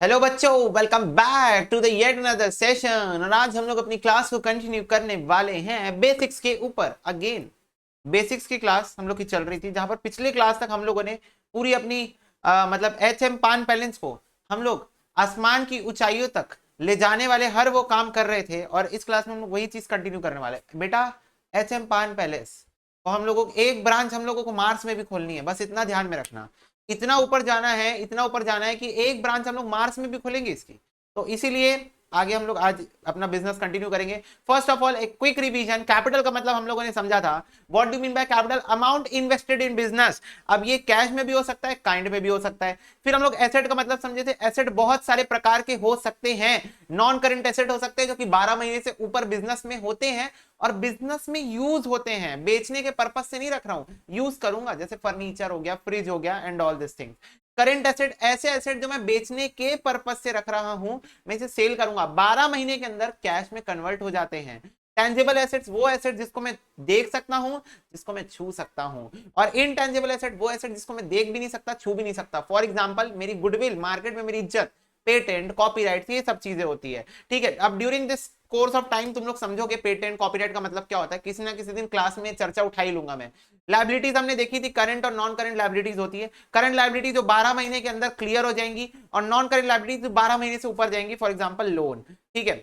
Hello बच्चों, welcome back to the yet another session. और आज हम लोग अपनी क्लास को कंटिन्यू करने वाले हैं बेसिक्स के ऊपर। अगेन बेसिक्स की क्लास हम लोग की चल रही थी, जहां पर पिछले क्लास तक हम लोगों ने पूरी अपनी मतलब एच एम पान पैलेंस को हम लोग आसमान की ऊंचाइयों तक ले जाने वाले हर वो काम कर रहे थे। और इस क्लास में हम लोग वही चीज कंटिन्यू करने वाले हैं। बेटा, एच एम पान पैलेस तो हम लोगों को एक ब्रांच हम लोगों को मार्स में भी खोलनी है, बस इतना ध्यान में रखना। इतना ऊपर जाना है, इतना ऊपर जाना है कि एक ब्रांच हम लोग मार्स में भी खोलेंगे इसकी। तो इसीलिए आगे हम लोग आज अपना बिजनेस कंटिन्यू करेंगे। फर्स्ट ऑफ ऑल एक क्विक रिवीजन। कैपिटल का मतलब हम लोगों ने समझा था। What do mean by capital? Amount invested in business. अब ये कैश में भी हो सकता है, काइंड में भी हो सकता है। फिर हम लोग एसेट का मतलब समझे थे। एसेट बहुत सारे प्रकार के हो सकते हैं। नॉन करेंट एसेट हो सकते हैं जो कि 12 महीने से ऊपर बिजनेस में होते हैं और बिजनेस में यूज होते हैं। बेचने के पर्पज से नहीं रख रहा हूं, यूज करूंगा, जैसे फर्नीचर हो गया, फ्रिज हो गया and all this things. Current asset ऐसे एसेट जो मैं बेचने के पर्पज से रख रहा हूं, मैं इसे सेल करूंगा, 12 महीने के अंदर कैश में कन्वर्ट हो जाते हैं। टेंजिबल एसेट्स वो एसेट जिसको मैं देख सकता हूं, जिसको मैं छू सकता हूं। और इनटेंजिबल एसेट वो एसेट जिसको मैं देख भी नहीं सकता, छू भी नहीं सकता। फॉर एग्जांपल मेरी गुडविल, मार्केट में मेरी इज्जत, पेटेंट, कॉपीराइट, ये सब चीजें होती है। ठीक है, अब during this course of time तुम लोग समझोगे पेटेंट कॉपीराइट का मतलब क्या होता है। किसी ना किसी दिन क्लास में चर्चा उठा ही लूंगा मैं। लाइबिलिटीज हमने देखी थी, करंट और नॉन करंट लाइबिलिटीज होती है। करंट लाइबिलिटी जो 12 महीने के अंदर क्लियर हो जाएंगी और नॉन करंट लाइबिलिटी जो 12 महीने से ऊपर जाएंगी, फॉर एग्जांपल लोन। ठीक है,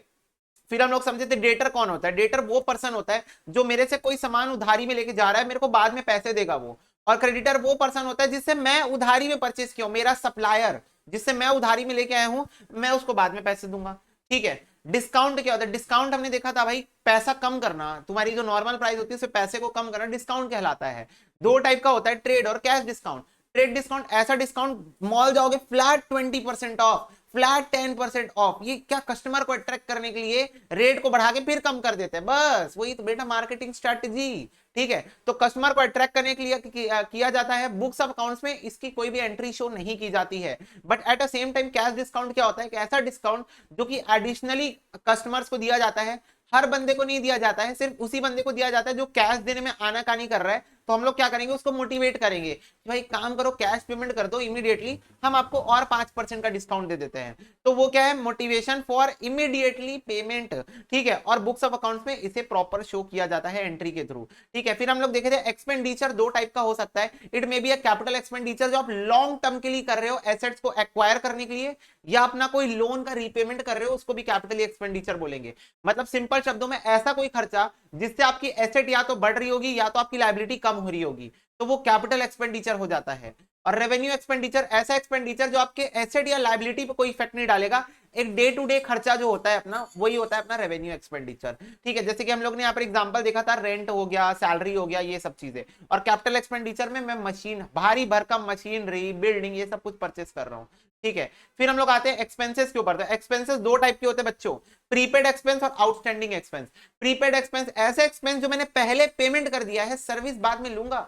फिर हम लोग समझे थे डेटर कौन होता है। डेटर वो पर्सन होता है जो मेरे से कोई सामान उधारी में लेके जा रहा है, मेरे को बाद में पैसे देगा वो। और क्रेडिटर वो पर्सन होता है जिससे मैं उधारी में परचेस किया हूं, मेरा सप्लायर जिससे मैं उधारी में लेके आया हूं, मैं उसको बाद में पैसे दूंगा। ठीक है, डिस्काउंट क्या होता है? डिस्काउंट हमने देखा था भाई, पैसा कम करना, तुम्हारी जो नॉर्मल प्राइस होती है उससे पैसे को कम करना डिस्काउंट कहलाता है। दो टाइप का होता है, ट्रेड और कैश डिस्काउंट। ट्रेड डिस्काउंट ऐसा डिस्काउंट, मॉल जाओगे फ्लैट 20% ऑफ, फ्लैट 10% ऑफ। ये क्या, कस्टमर को अट्रैक्ट करने के लिए रेट को बढ़ा के फिर कम कर देते हैं, बस वही तो बेटा मार्केटिंग स्ट्रेटजी। ठीक है, तो कस्टमर को अट्रैक्ट करने के लिए किया जाता है। बुक्स ऑफ अकाउंट्स में इसकी कोई भी एंट्री शो नहीं की जाती है। But at a same time cash discount क्या होता है? ऐसा डिस्काउंट जो कि एडिशनली कस्टमर्स को दिया जाता है, हर बंदे को नहीं दिया जाता है, सिर्फ उसी बंदे को दिया जाता है जो कैश देने में आनाकानी कर रहा है। तो हम लोग क्या करेंगे, उसको मोटिवेट करेंगे कि भाई काम करो, कैश पेमेंट कर दो इमीडिएटली, हम आपको और 5% का डिस्काउंट दे देते हैं। तो वो क्या है, मोटिवेशन फॉर इमीडिएटली पेमेंट। ठीक है, और बुक्स ऑफ अकाउंट्स में इसे प्रॉपर शो किया जाता है एंट्री के थ्रू। ठीक है, फिर हम लोग देखे थे एक्सपेंडिचर दो टाइप का हो सकता है। It may be a capital expenditure जो आप लॉन्ग टर्म के लिए कर रहे हो, एसेट्स को एक्वायर करने के लिए, या अपना कोई लोन का रीपेमेंट कर रहे हो, उसको भी कैपिटल एक्सपेंडिचर बोलेंगे। मतलब सिंपल शब्दों में ऐसा कोई खर्चा जिससे आपकी एसेट या तो बढ़ रही होगी या तो आपकी लाइबिलिटी कम हो रही होगी, तो वो कैपिटल एक्सपेंडिचर हो जाता है। और रेवेन्यू एक्सपेंडिचर ऐसा एक्सपेंडिचर जो आपके एसेट या लाइबिलिटी पे कोई इफेक्ट नहीं डालेगा, एक डे टू डे खर्चा जो होता है अपना, वही होता है अपना रेवेन्यू एक्सपेंडिचर। ठीक है, जैसे कि हम लोग ने यहाँ पर एग्जांपल देखा था, रेंट हो गया, सैलरी हो गया, ये सब चीजें। और कैपिटल एक्सपेंडिचर में मैं मशीन, भारी भरकम मशीनरी, बिल्डिंग, ये सब कुछ परचेस कर रहा हूँ। ठीक है, फिर हम लोग आते हैं एक्सपेंसेस के ऊपर। तो एक्सपेंसेस दो टाइप के होते हैं बच्चों, प्रीपेड एक्सपेंस और आउटस्टैंडिंग एक्सपेंस। प्रीपेड एक्सपेंस ऐसे एक्सपेंस जो मैंने पहले पेमेंट कर दिया है, सर्विस बाद में लूंगा,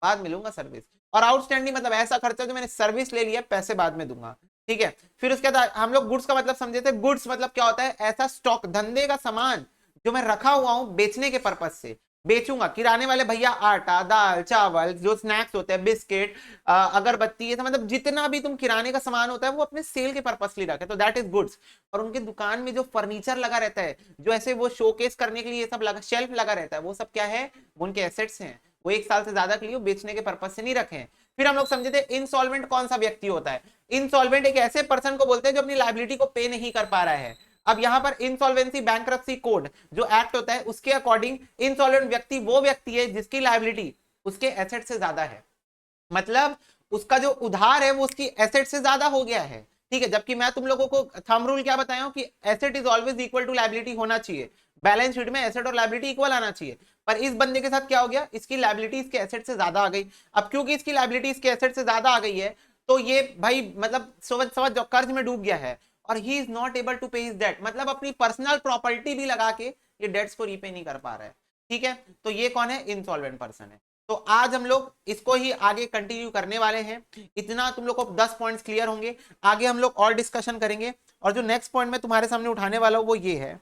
बाद में लूंगा सर्विस। और आउटस्टैंडिंग मतलब ऐसा खर्चा जो मैंने सर्विस ले लिया, पैसे बाद में दूंगा। ठीक है, फिर उसके बाद हम लोग गुड्स का मतलब समझे थे। गुड्स मतलब क्या होता है? ऐसा स्टॉक, धंधे का सामान जो मैं रखा हुआ हूं बेचने के पर्पज से, बेचूंगा। किराने वाले भैया आटा, दाल, चावल, जो स्नैक्स होते हैं, बिस्किट, अगरबत्ती, ये सब मतलब जितना भी तुम किराने का सामान होता है वो अपने सेल के पर्पज के लिए रखे, तो दैट इज गुड्स। और उनकी दुकान में जो फर्नीचर लगा रहता है, जो ऐसे वो शोकेस करने के लिए सब लगा, शेल्फ लगा रहता है, वो सब क्या है? वो उनके एसेट्स हैं। वो एक साल से ज्यादा के लिए बेचने के पर्पज से नहीं रखे। फिर हम लोग समझे थे इंसॉल्वेंट कौन सा व्यक्ति होता है। इंसॉल्वेंट एक ऐसे पर्सन को बोलते हैं जो अपनी लाइबिलिटी को पे नहीं कर पा रहा है। अब यहां पर इंसॉल्वेंसी बैंक्रप्सी कोड जो एक्ट होता है, उसके अकॉर्डिंग इंसॉल्वेंट व्यक्ति वो व्यक्ति है जिसकी लाइबिलिटी उसके एसेट से ज्यादा है। मतलब उसका जो उधार है वो उसकी एसेट से ज्यादा हो गया है। ठीक है, जबकि मैं तुम लोगों को थंब रूल क्या बताया हूं कि asset is always equal to liability होना चाहिए। बैलेंस शीट में एसेट और लाइबिलिटी इक्वल आना चाहिए। पर इस बंदे के साथ क्या हो गया, इसकी लाइबिलिटी इसके एसेट से ज्यादा आ गई। अब क्योंकि इसकी लाइबिलिटी इसके एसेट से ज्यादा आ गई है, तो ये भाई मतलब समझ समझ जो कर्ज में डूब गया है। और he is not able to pay his debt, मतलब अपनी पर्सनल प्रॉपर्टी भी लगा के ये डेट्स को रीपे नहीं कर पा रहा है। ठीक है, तो ये कौन है? इंसॉल्वेंट पर्सन है। तो आज हम लोग इसको ही आगे कंटिन्यू करने वाले हैं। इतना तुम लोग को 10 पॉइंट्स क्लियर होंगे। आगे हम लोग और डिस्कशन करेंगे। और जो नेक्स्ट पॉइंट मैं तुम्हारे सामने उठाने वाला हूं वो ये है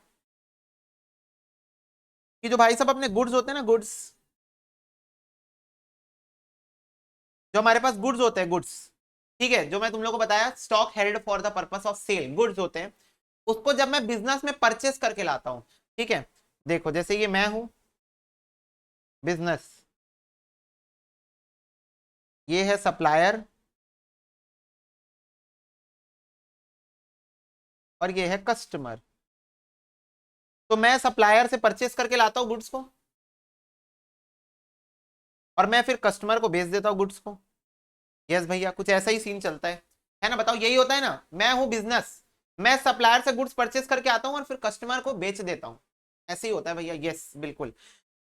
कि जो भाई सब अपने गुड्स होते हैं ना, गुड्स, जो हमारे पास गुड्स होते हैं, गुड्स, ठीक है, जो मैं तुम लोग को बताया stock held for the purpose of sell goods होते हैं, उसको जब मैं बिजनेस में परचेस करके लाता हूं, ठीक है, देखो जैसे ये मैं हूं बिजनेस, ये है सप्लायर, और ये है कस्टमर। तो मैं सप्लायर से परचेस करके लाता हूं गुड्स को, और मैं फिर कस्टमर को भेज देता हूं गुड्स को। यस भैया, कुछ ऐसा ही सीन चलता है ना, बताओ, यही होता है ना, मैं हूं बिजनेस, मैं सप्लायर से गुड्स परचेस करके आता हूं और फिर कस्टमर को बेच देता हूं, ऐसे ही होता है भैया। यस बिल्कुल।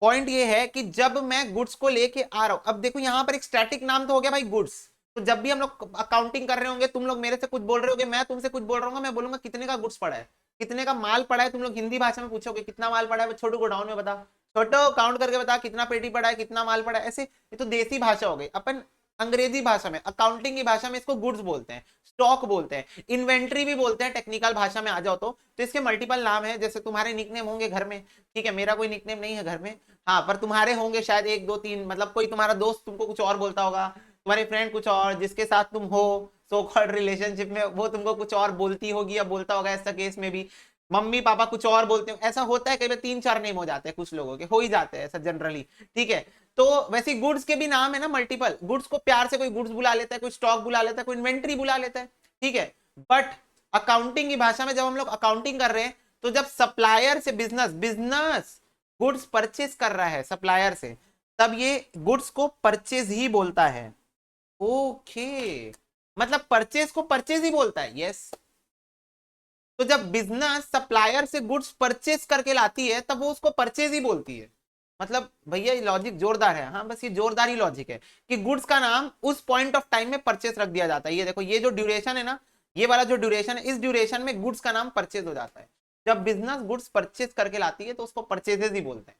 पॉइंट ये है कि जब मैं गुड्स को लेके आ रहा हूं, अब देखो यहां पर एक स्टैटिक नाम तो हो गया भाई गुड्स, तो जब भी हम लोग अकाउंटिंग कर रहे होंगे, तुम लोग मेरे से कुछ बोल रहे होगे, मैं तुमसे कुछ बोल रहा हूँ, मैं बोलूंगा कितने का गुड्स पड़ा है, कितने का माल पड़ा है, तुम लोग हिंदी भाषा में पूछोगे कितना माल पड़ा है, छोटू गोडाउन में बता, छोटो काउंट करके बता कितना पेटी पड़ा है, कितना माल पड़ा है, ऐसे। ये तो देसी भाषा हो गई। अपन अंग्रेजी भाषा में, अकाउंटिंग की भाषा में इसको गुड्स बोलते हैं, स्टॉक बोलते हैं, इन्वेंट्री भी बोलते हैं, टेक्निकल भाषा में आ जाओ तो इसके मल्टीपल नाम है। जैसे तुम्हारे निकनेम होंगे घर में, ठीक है, मेरा कोई निकनेम नहीं है घर में, हाँ, पर तुम्हारे होंगे शायद एक दो तीन, मतलब कोई तुम्हारा दोस्त तुमको कुछ और बोलता होगा, तुम्हारी फ्रेंड कुछ और, जिसके साथ तुम हो सो कॉल्ड रिलेशनशिप में, वो तुमको कुछ और बोलती होगी या बोलता होगा, ऐसा केस में भी मम्मी पापा कुछ और बोलते हो, ऐसा होता है, कई बार तीन चार नेम हो जाते हैं, कुछ लोगों के हो ही जाते हैं ऐसा जनरली, ठीक है। तो वैसे गुड्स के भी नाम है ना मल्टीपल, गुड्स को प्यार से कोई गुड्स बुला लेता है, कोई स्टॉक बुला लेता है, कोई इन्वेंट्री बुला लेता है, ठीक है। बट अकाउंटिंग की भाषा में जब हम लोग अकाउंटिंग कर रहे हैं, तो जब सप्लायर से बिजनेस बिजनेस गुड्स परचेज कर रहा है सप्लायर से, तब ये गुड्स को परचेज ही बोलता है। ओके, मतलब परचेज को परचेज ही बोलता है। यस, तो जब बिजनेस सप्लायर से गुड्स परचेज करके लाती है, तब वो उसको परचेज ही बोलती है। मतलब भैया ये लॉजिक जोरदार है, हाँ, बस ये जोरदार ही लॉजिक है कि गुड्स का नाम उस पॉइंट ऑफ टाइम में परचेज रख दिया जाता है। ये देखो, ये जो ड्यूरेशन है ना, ये वाला जो ड्यूरेशन है, इस ड्यूरेशन में गुड्स का नाम परचेज हो जाता है। जब बिजनेस गुड्स परचेज करके लाती है तो उसको परचेजेज ही बोलते हैं,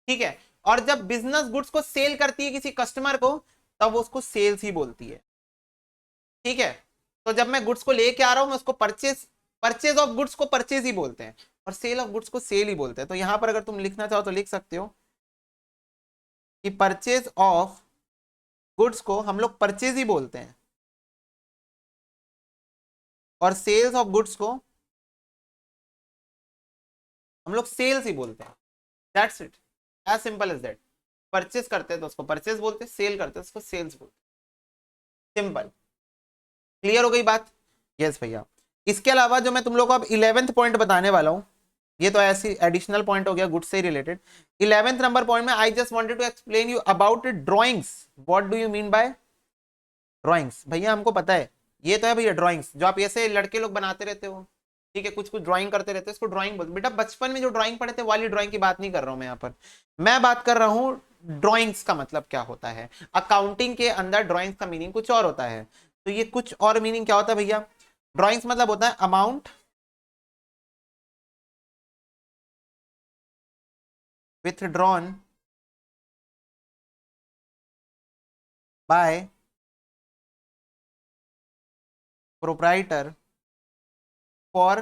ठीक है। और जब बिजनेस गुड्स को सेल करती है किसी कस्टमर को, तब वो उसको सेल्स ही बोलती है, ठीक है। तो जब मैं गुड्स को लेके आ रहा हूं, मैं उसको परचेज, परचेज ऑफ गुड्स को परचेज ही बोलते हैं, और सेल ऑफ गुड्स को सेल ही बोलते हैं। तो यहां पर अगर तुम लिखना चाहो तो लिख सकते हो कि परचेज ऑफ गुड्स को हम लोग परचेज ही बोलते हैं, और सेल्स ऑफ गुड्स को हम लोग सेल्स ही बोलते हैं। That's it, as simple as that. Purchase करते हैं तो उसको परचेज बोलते हैं, सेल करते हैं उसको सेल्स बोलते हैं, सिंपल। क्लियर हो गई बात? यस भैया। इसके अलावा जो मैं तुम लोग को अब 11th पॉइंट बताने वाला हूं, ये तो ऐसी एडिशनल पॉइंट हो गया गुड्स से रिलेटेड। 11th नंबर पॉइंट में I just wanted to explain you about drawings. What do you mean by drawings? भैया हमको पता है, ये तो है भैया ड्राइंग्स, जो आप ऐसे लड़के लोग बनाते रहते हो, ठीक है, कुछ कुछ ड्राइंग करते रहते हो, इसको ड्राइंग बोलते। बेटा बचपन में जो ड्राइंग पढ़े थे वाली ड्राइंग की बात नहीं कर रहा हूं मैं यहाँ पर, मैं बात कर रहा हूँ ड्राइंग्स का मतलब क्या होता है। अकाउंटिंग के अंदर ड्राइंग्स का मीनिंग कुछ और होता है, तो ये कुछ और मीनिंग क्या होता है भैया? ड्राइंग्स मतलब होता है amount withdrawn by proprietor for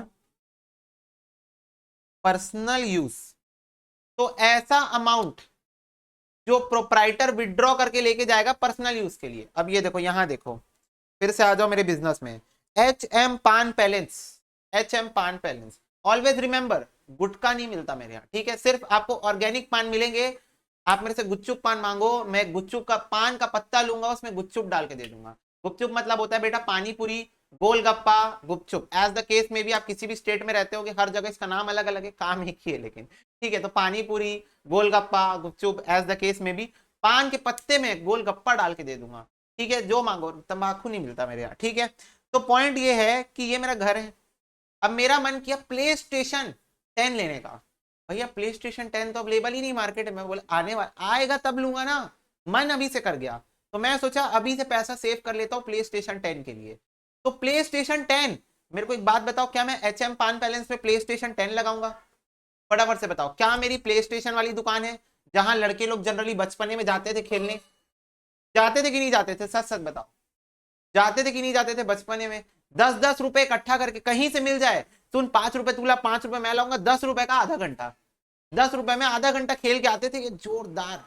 personal use. तो ऐसा अमाउंट जो प्रोप्राइटर विड्रॉ करके लेके जाएगा पर्सनल यूज के लिए। अब ये देखो, यहां देखो, फिर से आ जाओ मेरे बिजनेस में, एच एम पान पैलेंस, एच एम पान पैलेंस। ऑलवेज रिमेंबर, गुटखा नहीं मिलता मेरे यहाँ, ठीक है, सिर्फ आपको ऑर्गेनिक पान मिलेंगे। आप मेरे से गुपचुप पान मांगो, मैं गुपचुप का पान का पत्ता लूंगा, उसमें गुपचुप डाल के दे दूंगा। गुपचुप मतलब होता है बेटा पानी पूरी, गोलगप्पा, गुपचुप, एज द केस में भी आप किसी भी स्टेट में रहते हो, हर जगह इसका नाम अलग अलग है, काम एक ही है लेकिन, ठीक है। तो पानी पूरी, गोलगप्पा, गुपचुप, एज द केस में भी पान के पत्ते में गोलगप्पा डाल के दे दूंगा, ठीक है, जो मांगो। तंबाकू नहीं मिलता मेरे यहाँ, ठीक है। तो पॉइंट ये है कि ये मेरा घर है, अब मेरा मन किया प्ले स्टेशन 10 लेने का। भैया प्ले स्टेशन 10 तो अवेलेबल ही नहीं मार्केट में, बोले आने वाला आएगा तब लूंगा ना, मन अभी से कर गया। तो मैं सोचा अभी से पैसा सेव कर लेता हूँ प्ले स्टेशन 10 के लिए। तो प्ले स्टेशन 10, मेरे को एक बात बताओ, क्या मैं एच एम पान पैलेंस में प्ले स्टेशन 10 लगाऊंगा? फटाफट से बताओ, क्या मेरी प्ले स्टेशन वाली दुकान है जहां लड़के लोग जनरली बचपने में जाते थे खेलने? जाते थे कि नहीं जाते थे? सच सच बताओ, जाते थे कि नहीं जाते थे बचपने में? 10-10 रुपए इकट्ठा करके कहीं से मिल जाए, सुन 5 रुपए तू ला, 5 रुपए मैं लाऊंगा, 10 रुपए का आधा घंटा, 10 रुपए में आधा घंटा खेल के आते थे, ये जोरदार।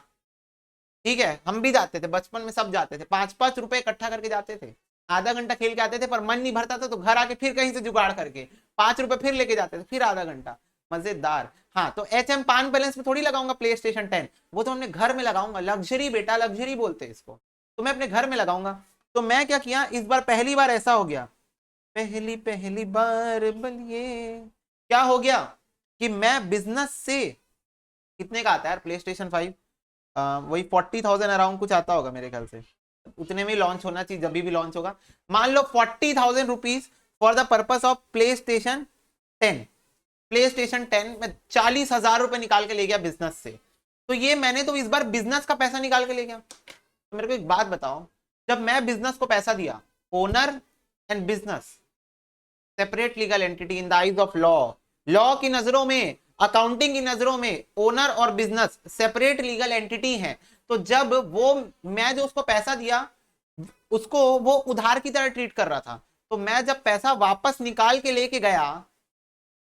ठीक है, हम भी जाते थे बचपन में, सब जाते थे, 5-5 रुपए इकट्ठा करके जाते थे। आधा घंटा खेल के आते थे, पर मन नहीं भरता था तो घर आके फिर कहीं से जुगाड़ करके 5 रुपए फिर लेके जाते थे, फिर आधा घंटा। मजेदार। हाँ, तो HM पान बैलेंस में थोड़ी लगाऊंगा प्ले स्टेशन 10, वो तो हमने घर में लगाऊंगा। लग्जरी बेटा, लग्जरी बोलते हैं इसको, तो मैं अपने घर में लगाऊंगा। तो मैं क्या किया इस बार, पहली बार ऐसा हो गया, पहली पहली बार बलिए, क्या हो गया कि मैं बिजनेस से, कितने का आता है यार प्ले स्टेशन 5, वही 40,000 अराउंड कुछ आता होगा मेरे ख्याल से, उतने में लॉन्च होना चाहिए जब भी लॉन्च होगा। मान लो 40,000 rupees for the purpose of play station 10। Play station 10 में 40,000 रुपए निकाल के ले गया बिजनेस से। तो ये मैंने तो इस बार बिजनेस का पैसा निकाल के ले गया। तो मेरे को एक बात बताओ, जब मैं बिजनेस को पैसा दिया, owner and business separate legal entity in the eyes of law, law की नजरों में, अकाउंटिंग की नजरों में ओनर और बिजनेस सेपरेट लीगल एंटिटी हैं। तो जब वो, मैं जो उसको पैसा दिया उसको वो उधार की तरह ट्रीट कर रहा था, तो मैं जब पैसा वापस निकाल के लेके गया,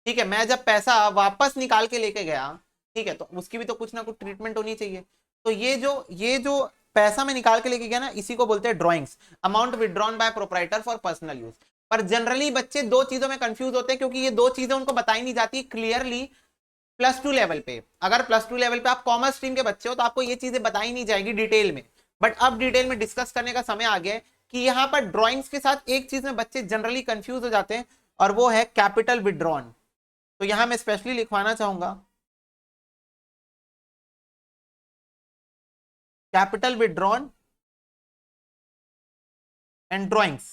ठीक है, मैं जब पैसा वापस निकाल के लेके गया, ठीक है, तो उसकी भी तो कुछ ना कुछ ट्रीटमेंट होनी चाहिए। तो ये जो पैसा मैं निकाल के लेके गया ना, इसी को बोलते हैं drawings, amount withdrawn bye proprietor for personal use. पर जनरली बच्चे दो चीजों में कंफ्यूज होते हैं, क्योंकि ये दो चीजें उनको बताई नहीं जाती क्लियरली +2 लेवल पे। अगर +2 लेवल पे आप कॉमर्स स्ट्रीम के बच्चे हो तो आपको ये चीजें बताई नहीं जाएगी डिटेल में, बट अब डिटेल में डिस्कस करने का समय आ गया है कि यहाँ पर ड्रॉइंग्स के साथ एक चीज में बच्चे जनरली कंफ्यूज हो जाते हैं, और वो है कैपिटल विड्रॉन। तो यहां मैं स्पेशली लिखवाना चाहूंगा कैपिटल विड्रॉन एंड ड्रॉइंग्स।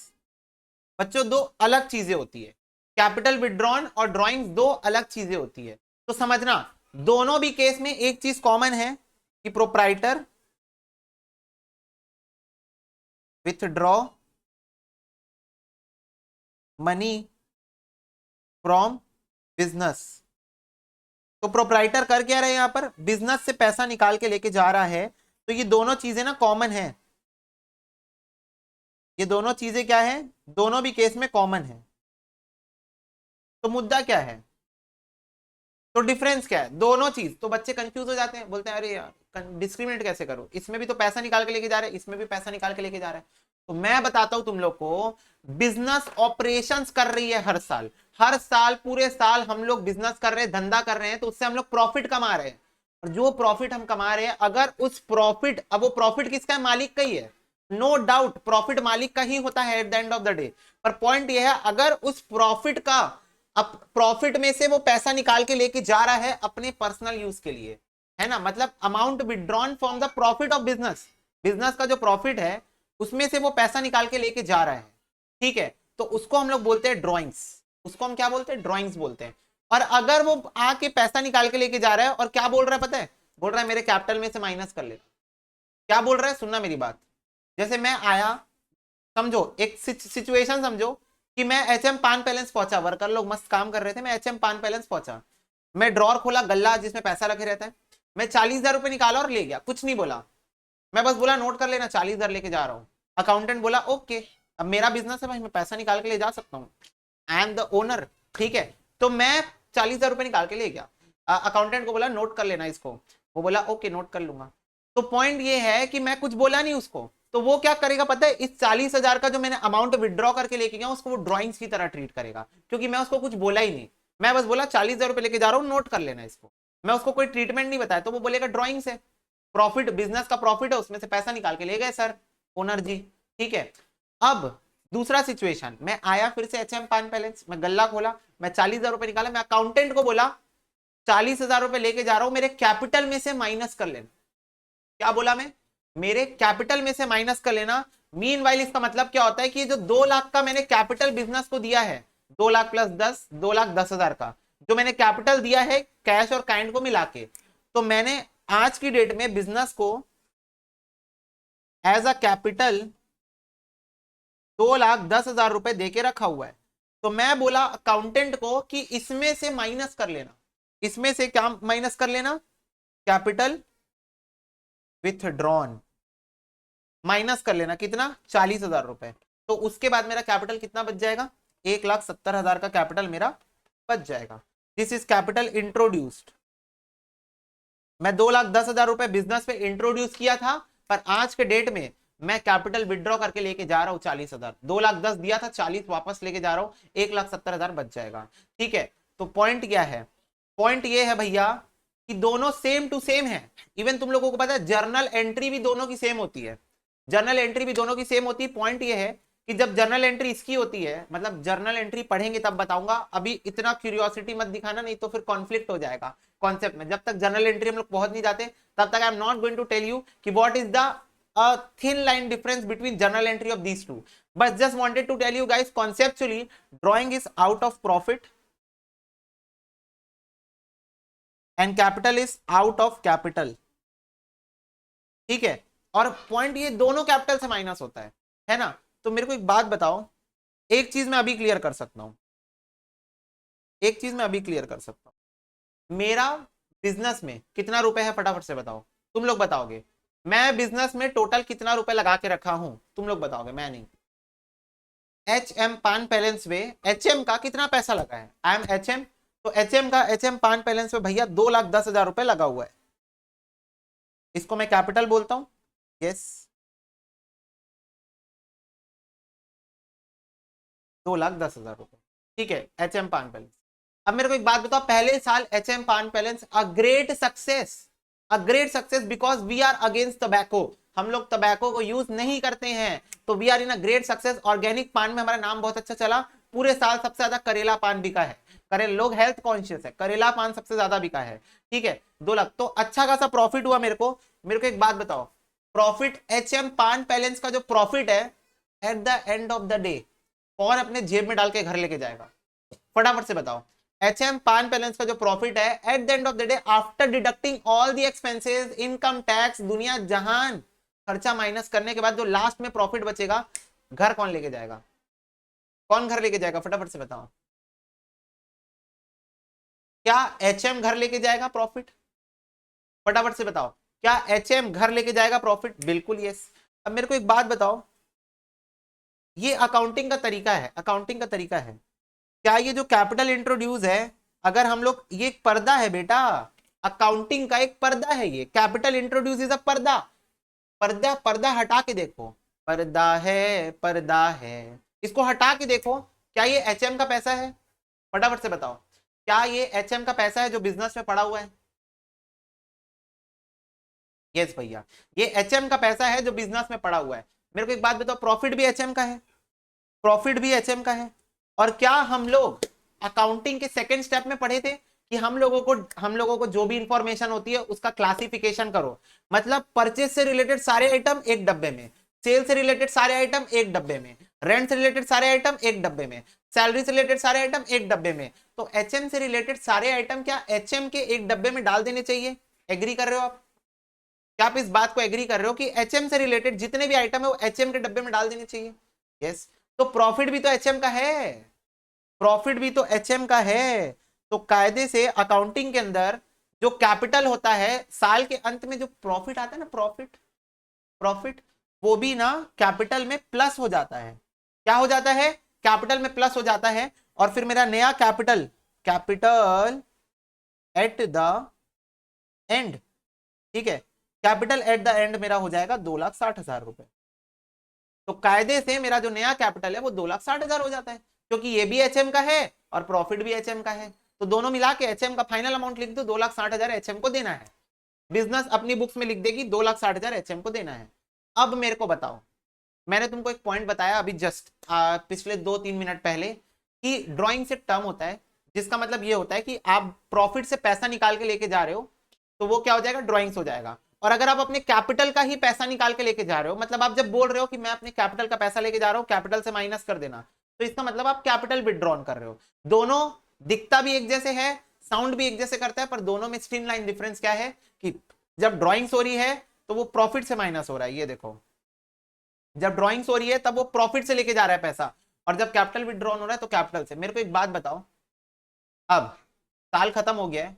बच्चों दो अलग चीजें होती है, कैपिटल विड्रॉन और ड्रॉइंग्स दो अलग चीजें होती है। तो समझना, दोनों भी केस में एक चीज कॉमन है कि proprietor withdraw money from business. तो प्रोप्राइटर कर क्या रहा है, यहां पर बिजनेस से पैसा निकाल के लेके जा रहा है। तो ये दोनों चीजें ना कॉमन है, ये दोनों चीजें क्या है, दोनों भी केस में कॉमन है। तो मुद्दा क्या है, तो डिफरेंस क्या है, दोनों चीज। तो बच्चे कंफ्यूज हो जाते हैं, बोलते हैं अरे यार डिस्क्रिमिनेट कैसे करो, इसमें भी तो पैसा निकाल के लेके जा रहे हैं, इसमें भी पैसा निकाल के लेके जा रहे हैं। तो मैं बताता हूं तुम लोग को, बिजनेस ऑपरेशंस कर रही है हर साल, हर साल पूरे साल हम लोग बिजनेस कर रहे हैं, धंधा कर रहे हैं, तो उससे हम लोग प्रॉफिट कमा रहे हैं। और जो प्रॉफिट हम कमा रहे हैं, अगर उस प्रॉफिट, अब वो प्रॉफिट किसका है, मालिक का ही है, नो डाउट प्रॉफिट मालिक का ही होता है at the end of the day. पर पॉइंट ये है, अगर उस प्रॉफिट का, अब प्रॉफिट में से वो पैसा निकाल के लेके जा रहा है अपने पर्सनल यूज के लिए, है ना, मतलब amount withdrawn from the profit of business, business का जो प्रॉफिट है उसमें से वो पैसा निकाल के लेके जा रहा है, ठीक है, तो उसको हम लोग बोलते हैं ड्रॉइंग्स, उसको हम क्या बोलते हैं, ड्रॉइंग्स बोलते हैं। और अगर वो आके पैसा निकाल के लेके जा रहा है और क्या बोल रहा है पता है, बोल रहा है मेरे कैपिटल में से माइनस कर ले। क्या बोल रहा है, सुनना मेरी बात, जैसे मैं आया, समझो एक सिचुएशन समझो कि मैं HM पान पैलेस पहुंचा, वर्कर लोग मस्त काम कर रहे थे, मैं HM पान पैलेस पहुंचा, मैं ड्रॉर खोला, गल्ला जिसमें पैसा रखे रहता है, मैं 40,000 रुपए निकाला और ले गया, कुछ नहीं बोला, मैं बस बोला नोट कर लेना 40,000 लेके जा रहा हूँ। अकाउंटेंट बोला ओके, अब मेरा बिजनेस है भाई, मैं पैसा निकाल के ले जा सकता हूँ, आई एम द ओनर, ठीक है, तो मैं 40,000 रुपए निकाल के ले गया, अकाउंटेंट को बोला नोट कर लेना इसको, वो बोला ओके नोट कर लूंगा। तो पॉइंट ये है कि मैं कुछ बोला नहीं उसको, तो वो क्या करेगा पता है, इस 40,000 का जो मैंने अमाउंट विड्रॉ करके लेके गया उसको वो ड्रॉइंग्स की तरह ट्रीट करेगा, क्योंकि मैं उसको कुछ बोला ही नहीं, मैं बस बोला 40,000 रुपए लेके जा रहा हूँ नोट कर लेना इसको, मैं उसको कोई ट्रीटमेंट नहीं बताया, तो वो बोलेगा ड्रॉइंग्स है, प्रॉफिट बिजनेस का प्रॉफिट है, उसमें से पैसा निकाल के ले गए सर ओनर जी, ठीक है। अब दूसरा सिचुएशन, मैं आया फिर से HM पान पैलेस, मैं गल्ला खोला, मैं 40,000 रुपए निकाला, मैं अकाउंटेंट को बोला 40,000 रुपए लेके जा रहा हूं, मेरे कैपिटल में से माइनस कर लेना। क्या बोला मैं, मेरे कैपिटल में से माइनस कर लेना। मीनवाइल इसका मतलब क्या होता है कि जो 2 लाख का मैंने कैपिटल बिजनेस को दिया है, 2 लाख प्लस 10, 2,10,000 का जो मैंने कैपिटल दिया है कैश और काइंड को मिला के, तो मैंने आज की डेट में बिजनेस को एज अ कैपिटल 2,10,000 रुपए देके रखा हुआ है। तो मैं बोला अकाउंटेंट को कि इसमें से माइनस कर लेना, इसमें से क्या माइनस कर लेना, कैपिटल विथड्रॉन माइनस कर लेना, कितना, 40,000 रुपए। तो उसके बाद मेरा कैपिटल कितना बच जाएगा, 1,70,000 का कैपिटल मेरा बच जाएगा। This is capital introduced. मैं 2,10,000 रुपए बिजनेस पे इंट्रोड्यूस किया था, पर आज के डेट में मैं कैपिटल विड्रॉ करके लेके जा रहा हूँ 40,000, 2,10,000 दिया था, 40 वापस लेके जा रहा हूँ, 1,70,000 बच जाएगा। ठीक है, तो पॉइंट क्या है, पॉइंट ये है भैया कि दोनों सेम टू सेम है। इवन तुम लोगों को पता है जर्नल एंट्री भी दोनों की सेम होती है, जर्नल एंट्री भी दोनों की सेम होती है। पॉइंट ये है कि जब जर्नल एंट्री इसकी होती है, मतलब जर्नल एंट्री पढ़ेंगे तब बताऊंगा, अभी इतना क्यूरियोसिटी मत दिखाना, नहीं तो फिर कॉन्फ्लिक्ट हो जाएगा कॉन्सेप्ट में। जब तक जर्नल एंट्री हम लोग पहुंच नहीं जाते तब तक I am not going to tell you कि what is the thin line difference between journal entry of these two, but just wanted to tell you guys conceptually drawing is out of profit and capital is out of capital। ठीक है, और point ये दोनों capital से minus होता है ना। तो मेरे को एक बात बताओ, एक चीज मैं अभी क्लियर कर सकता हूं, एक चीज मैं अभी क्लियर कर सकता हूं, मेरा बिजनेस में कितना रुपए है फटाफट से बताओ, तुम लोग बताओगे। मैं बिजनेस में टोटल कितना रुपए लगा के रखा हूं, तुम लोग बताओगे, मैं नहीं। एच एम पान बैलेंस में एच एम का कितना पैसा लगा है, आई एम एच एम, तो एच एम का एच एम पान बैलेंस में भैया 2,10,000 रुपए लगा हुआ है, इसको मैं कैपिटल बोलता हूं। यस, 2,10,000 रुपए। ठीक है, एच एम पान बैलेंस। अब मेरे को एक बात बताओ, पहले साल H M paan balance a great success, a great success because we are against tobacco, हम लोग टबैको को यूज नहीं करते हैं, तो we are in a great success. Organic paan में हमारा नाम बहुत अच्छा चला, पूरे साल सबसे ज्यादा करेला पान बिका है, करेला, लोग हेल्थ कॉन्शियस है, करेला पान सबसे ज्यादा बिका है। ठीक है, 2,00,000, तो अच्छा खासा प्रॉफिट हुआ मेरे को। मेरे को एक बात बताओ, profit as M paan balance का जो प्रॉफिट है at the end of the day कौन अपने जेब में डाल के घर लेके जाएगा, फटाफट से बताओ। एच एम पान बैलेंस का जो प्रॉफिट है at the end of the day after deducting all the expenses, income tax, दुनिया जहान खर्चा माइनस करने के बाद जो लास्ट में प्रॉफिट बचेगा, घर कौन लेके जाएगा, कौन घर लेके जाएगा, फटाफट से बताओ। क्या एच एम घर लेके जाएगा प्रॉफिट, फटाफट से बताओ, क्या एच एम घर लेके जाएगा प्रॉफिट, बिल्कुल यस। अब मेरे को एक बात बताओ, ये अकाउंटिंग का तरीका है, अकाउंटिंग का तरीका है, क्या ये जो कैपिटल इंट्रोड्यूस है, अगर हम लोग, ये एक पर्दा है बेटा, अकाउंटिंग का एक पर्दा है, ये कैपिटल इंट्रोड्यूस इज अ पर्दा, पर्दा, पर्दा हटा के देखो, पर्दा है, पर्दा है, इसको हटा के देखो, क्या ये एचएम का पैसा है, फटाफट से बताओ, क्या ये एचएम का पैसा है जो बिजनेस में पड़ा हुआ है। यस भैया, ये एचएम का पैसा है जो बिजनेस में पड़ा हुआ है। मेरे को एक बात बताओ, प्रॉफिट भी एचएम का है, प्रॉफिट भी एचएम का है। और क्या हम लोग अकाउंटिंग के सेकंड स्टेप में पढ़े थे कि हम लोगों को जो भी इंफॉर्मेशन होती है उसका क्लासिफिकेशन करो, मतलब परचेज से रिलेटेड सारे आइटम एक डब्बे में, सेल से रिलेटेड सारे आइटम एक डब्बे में, रेंट से रिलेटेड सारे आइटम एक डब्बे में, सैलरी से रिलेटेड सारे आइटम एक डब्बे में। तो एचएम से रिलेटेड सारे आइटम क्या एचएम के एक डब्बे में डाल देने चाहिए, एग्री कर रहे हो आप, क्या आप इस बात को एग्री कर रहे हो कि एचएम से रिलेटेड जितने भी आइटम है वो एचएम के डब्बे में डाल देने चाहिए। यस, तो प्रॉफिट भी तो एचएम का है, प्रॉफिट भी तो एचएम का है। तो कायदे से अकाउंटिंग के अंदर जो कैपिटल होता है, साल के अंत में जो प्रॉफिट आता है ना, प्रॉफिट, प्रॉफिट, वो भी ना कैपिटल में प्लस हो जाता है। क्या हो जाता है, कैपिटल में प्लस हो जाता है। और फिर मेरा नया capital, capital at the end, ठीक है, कैपिटल एट द एंड मेरा हो जाएगा 2,60,000 रुपए। तो कायदे से मेरा जो नया कैपिटल है वो 2,60,000 हो जाता है, क्योंकि ये भी एचएम का है और प्रॉफिट भी एचएम का है। तो दोनों मिला के एचएम का फाइनल अमाउंट लिख दो, 2,60,000 एचएम को देना है। बिजनेस अपनी बुक्स में लिख देगी 2,60,000 एचएम को देना है। अब मेरे को बताओ, मैंने तुमको एक पॉइंट बताया अभी जस्ट पिछले 2-3 मिनट पहले कि ड्रॉइंग से टर्म होता है, जिसका मतलब ये होता है कि आप प्रॉफिट से पैसा निकाल के लेके जा रहे हो तो वो क्या हो जाएगा, ड्रॉइंग्स हो जाएगा। और अगर आप अपने कैपिटल का ही पैसा निकाल के लेके जा रहे हो, मतलब आप जब बोल रहे हो कि मैं अपने कैपिटल का पैसा लेके जा रहा हूं, कैपिटल से माइनस कर देना, तो इसका मतलब आप कैपिटल विड्रॉन कर रहे हो। दोनों दिखता भी एक जैसे है, साउंड भी एक जैसे करता है, पर दोनों में स्ट्रीम लाइन डिफरेंस क्या है कि जब ड्रॉइंग्स हो रही है तो वो प्रॉफिट से माइनस हो रहा है, ये देखो, जब ड्रॉइंग्स हो रही है तब वो प्रॉफिट से लेके जा रहा है पैसा, और जब कैपिटल विड्रॉन हो रहा है तो कैपिटल से। मेरे को एक बात बताओ, अब साल खत्म हो गया है,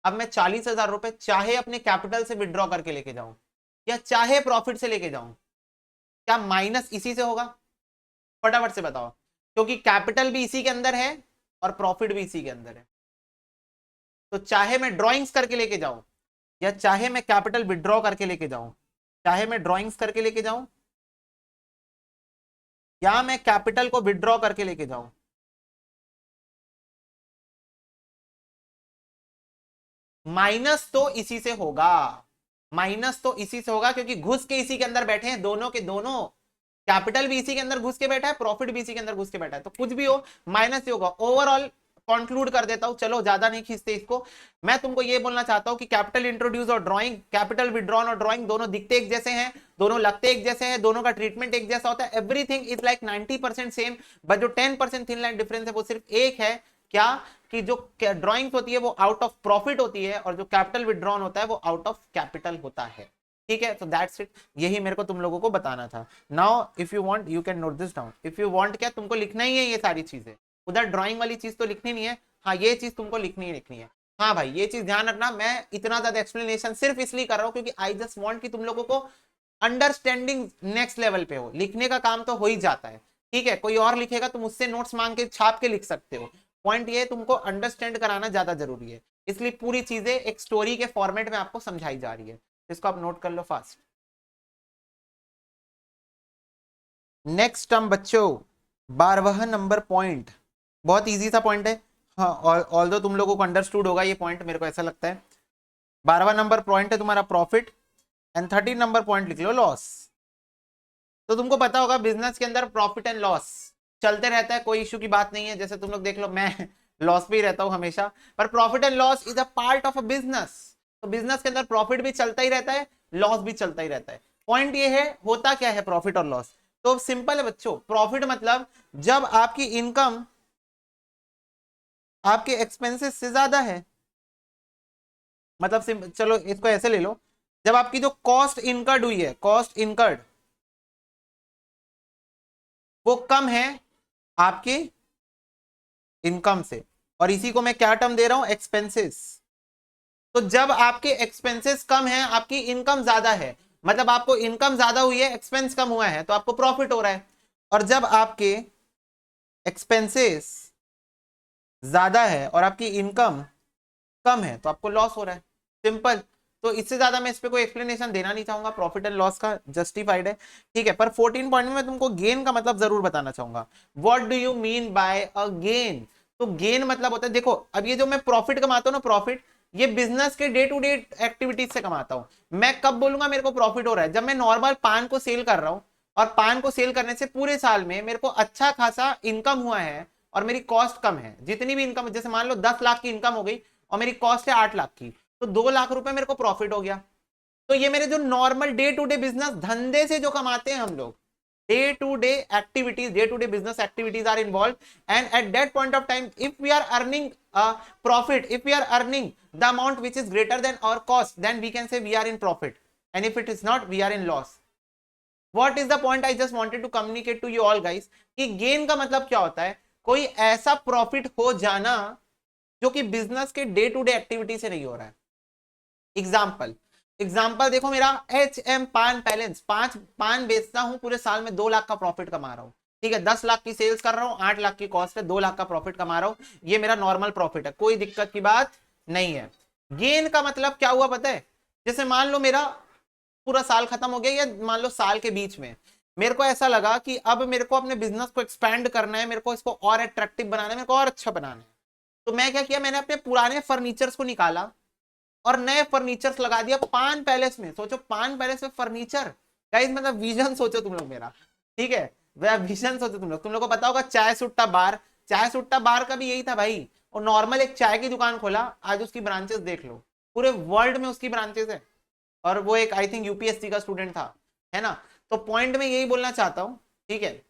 अब मैं 40,000 रुपए चाहे अपने कैपिटल से विड्रॉ करके लेके जाऊं या चाहे प्रॉफिट से लेके जाऊं, क्या माइनस इसी से होगा, फटाफट से बताओ, क्योंकि कैपिटल भी इसी के अंदर है और प्रॉफिट भी इसी के अंदर है। तो चाहे मैं ड्रॉइंग्स करके लेके जाऊं या चाहे मैं कैपिटल विड्रॉ करके लेके जाऊं, चाहे मैं ड्रॉइंग्स करके लेके जाऊं या मैं कैपिटल को विड्रॉ करके लेके जाऊं? माइनस तो इसी से होगा, माइनस तो इसी से होगा, क्योंकि घुस के इसी के अंदर बैठे हैं दोनों के दोनों। कैपिटल भी इसी के अंदर घुस के बैठा है, प्रॉफिट भी इसी के अंदर घुस के बैठा है, तो कुछ भी हो माइनस ही होगा। ओवरऑल कंक्लूड कर देता हूं, चलो ज्यादा नहीं खींचते इसको। मैं तुमको ये बोलना चाहता हूं कि कैपिटल इंट्रोड्यूस और ड्राइंग, कैपिटल विड्रॉन और ड्राइंग दोनों दिखते एक जैसे हैं, दोनों लगते एक जैसे हैं, दोनों का ट्रीटमेंट एक जैसा होता है, everything is like 90% same. But जो 10% थिन लाइन डिफरेंस है वो सिर्फ एक है, क्या कि जो ड्राइंग्स होती है वो आउट ऑफ प्रॉफिट होती है, और जो कैपिटल विड्रॉन होता है वो आउट ऑफ कैपिटल होता है। ठीक है, तो दैट्स इट, यही मेरे को तुम लोगों को बताना था। Now if you want you can note this down. If you want, क्या तुमको लिखना ही है ये सारी चीजें, उधर ड्राइंग वाली चीज तो लिखनी नहीं है, हाँ ये चीज तुमको लिखनी ही लिखनी है। हाँ भाई ये चीज ध्यान रखना, मैं इतना ज्यादा एक्सप्लेनेशन सिर्फ इसलिए कर रहा हूँ क्योंकि आई जस्ट वांट कि तुम लोगों को अंडरस्टैंडिंग नेक्स्ट लेवल पे हो। लिखने का काम तो हो ही जाता है, ठीक है, कोई और लिखेगा तुम उससे नोट्स मांग के छाप के लिख सकते हो। पॉइंट ये तुमको अंडरस्टैंड कराना ज्यादा जरूरी है, इसलिए पूरी चीजें एक स्टोरी के फॉर्मेट में आपको समझाई जा रही है। इसको आप नोट कर लो फास्ट। नेक्स्ट टर्म बच्चों, 12वां नंबर पॉइंट, बहुत इजी सा पॉइंट है। हाँ, ऑल दो तुम लोगों को अंडरस्टूड होगा ये पॉइंट, मेरे को ऐसा लगता है। 12वां नंबर पॉइंट है तुम्हारा प्रॉफिट, एंड 13 नंबर पॉइंट लिख लो लॉस। तो तुमको पता होगा बिजनेस के अंदर प्रॉफिट एंड लॉस चलते रहता है, कोई इशू की बात नहीं है। जैसे तुम लोग देख लो, मैं लॉस पे ही रहता हूं हमेशा, पर profit and loss is a part of a business. तो बिजनेस के अंदर प्रॉफिट भी चलता ही रहता है, लॉस भी चलता ही रहता है। पॉइंट ये है, होता क्या है प्रॉफिट और लॉस? तो सिंपल है बच्चों, प्रॉफिट मतलब जब आपकी इनकम आपके एक्सपेंसेस से ज्यादा है, मतलब चलो इसको ऐसे ले लो, जब आपकी जो कॉस्ट इनकर्ड हुई है, कॉस्ट इनकर्ड वो कम है आपके इनकम से, और इसी को मैं क्या टर्म दे रहा हूं, एक्सपेंसेस। तो जब आपके एक्सपेंसेस कम है, आपकी इनकम ज्यादा है, मतलब आपको इनकम ज्यादा हुई है, एक्सपेंस कम हुआ है, तो आपको प्रॉफिट हो रहा है। और जब आपके एक्सपेंसेस ज्यादा है और आपकी इनकम कम है, तो आपको लॉस हो रहा है, सिंपल। तो इससे ज्यादा मैं इस पे कोई एक्सप्लेनेशन देना नहीं चाहूंगा, प्रॉफिट एंड लॉस का जस्टिफाइड है, ठीक है। पर 14 पॉइंट में मैं तुमको गेन का मतलब जरूर बताना चाहूंगा। What do you mean bye a gain? तो गेन मतलब होता है, देखो अब ये जो मैं प्रॉफिट कमाता हूँ ना, प्रॉफिट ये बिजनेस के डे टू डे एक्टिविटीज से कमाता हूँ। मैं कब बोलूंगा मेरे को प्रॉफिट हो रहा है? जब मैं नॉर्मल पान को सेल कर रहा हूँ, और पान को सेल करने से पूरे साल में मेरे को अच्छा खासा इनकम हुआ है, और मेरी कॉस्ट कम है। जितनी भी इनकम, जैसे मान लो 10 लाख की इनकम हो गई और मेरी कॉस्ट है 8 लाख की, तो 2 लाख रुपए मेरे को प्रॉफिट हो गया। तो ये मेरे जो normal day to day business धंधे से जो कमाते हैं हम लोग, day to day activities, day to day business activities are involve, and at that point of time if we are earning profit, if we are earning the amount which is greater than our cost, then we can say we are in profit, and if it is not, we are in loss. What is the point I just wanted to communicate to you all guys, कि gain का मतलब क्या होता है? कोई ऐसा profit हो जाना जो कि बिजनेस के डे टू डे एक्टिविटी से नहीं हो रहा है। एग्जाम्पल देखो, मेरा HM पान पैलेंस, 5 पान बेचता हूं, पूरे साल में 2 लाख का प्रॉफिट कमा रहा हूं, ठीक है, 10 लाख की सेल्स कर रहा हूं, 8 लाख की कॉस्ट है, 2 लाख का प्रॉफिट कमा रहा हूं, ये मेरा नॉर्मल प्रॉफिट है, कोई दिक्कत की बात नहीं है। गेन का मतलब क्या हुआ पता है? जैसे मान लो मेरा पूरा साल खत्म हो गया, या मान लो साल के बीच में मेरे को ऐसा लगा कि अब मेरे को अपने बिजनेस को एक्सपैंड करना है, मेरे को इसको और अट्रैक्टिव बनाना है, मेरे को और अच्छा बनाना है। तो मैं क्या किया, मैंने अपने पुराने फर्नीचर्स को निकाला और नए फर्नीचर्स लगा दिया पान पैलेस में। सोचो पान पैलेस में फर्नीचर, गाइस मतलब विजन सोचो तुम लोग मेरा, ठीक है, वह विजन सोचो तुम लोग को पता होगा चाय सुट्टा बार, चाय सुट्टा बार का भी यही था भाई। और नॉर्मल एक चाय की दुकान खोला, आज उसकी ब्रांचेस देख लो, पूरे वर्ल्ड में उसकी ब्रांचेस है, और वो एक आई थिंक यूपीएससी का स्टूडेंट था, है ना। तो पॉइंट में यही बोलना चाहता हूं, ठीक है,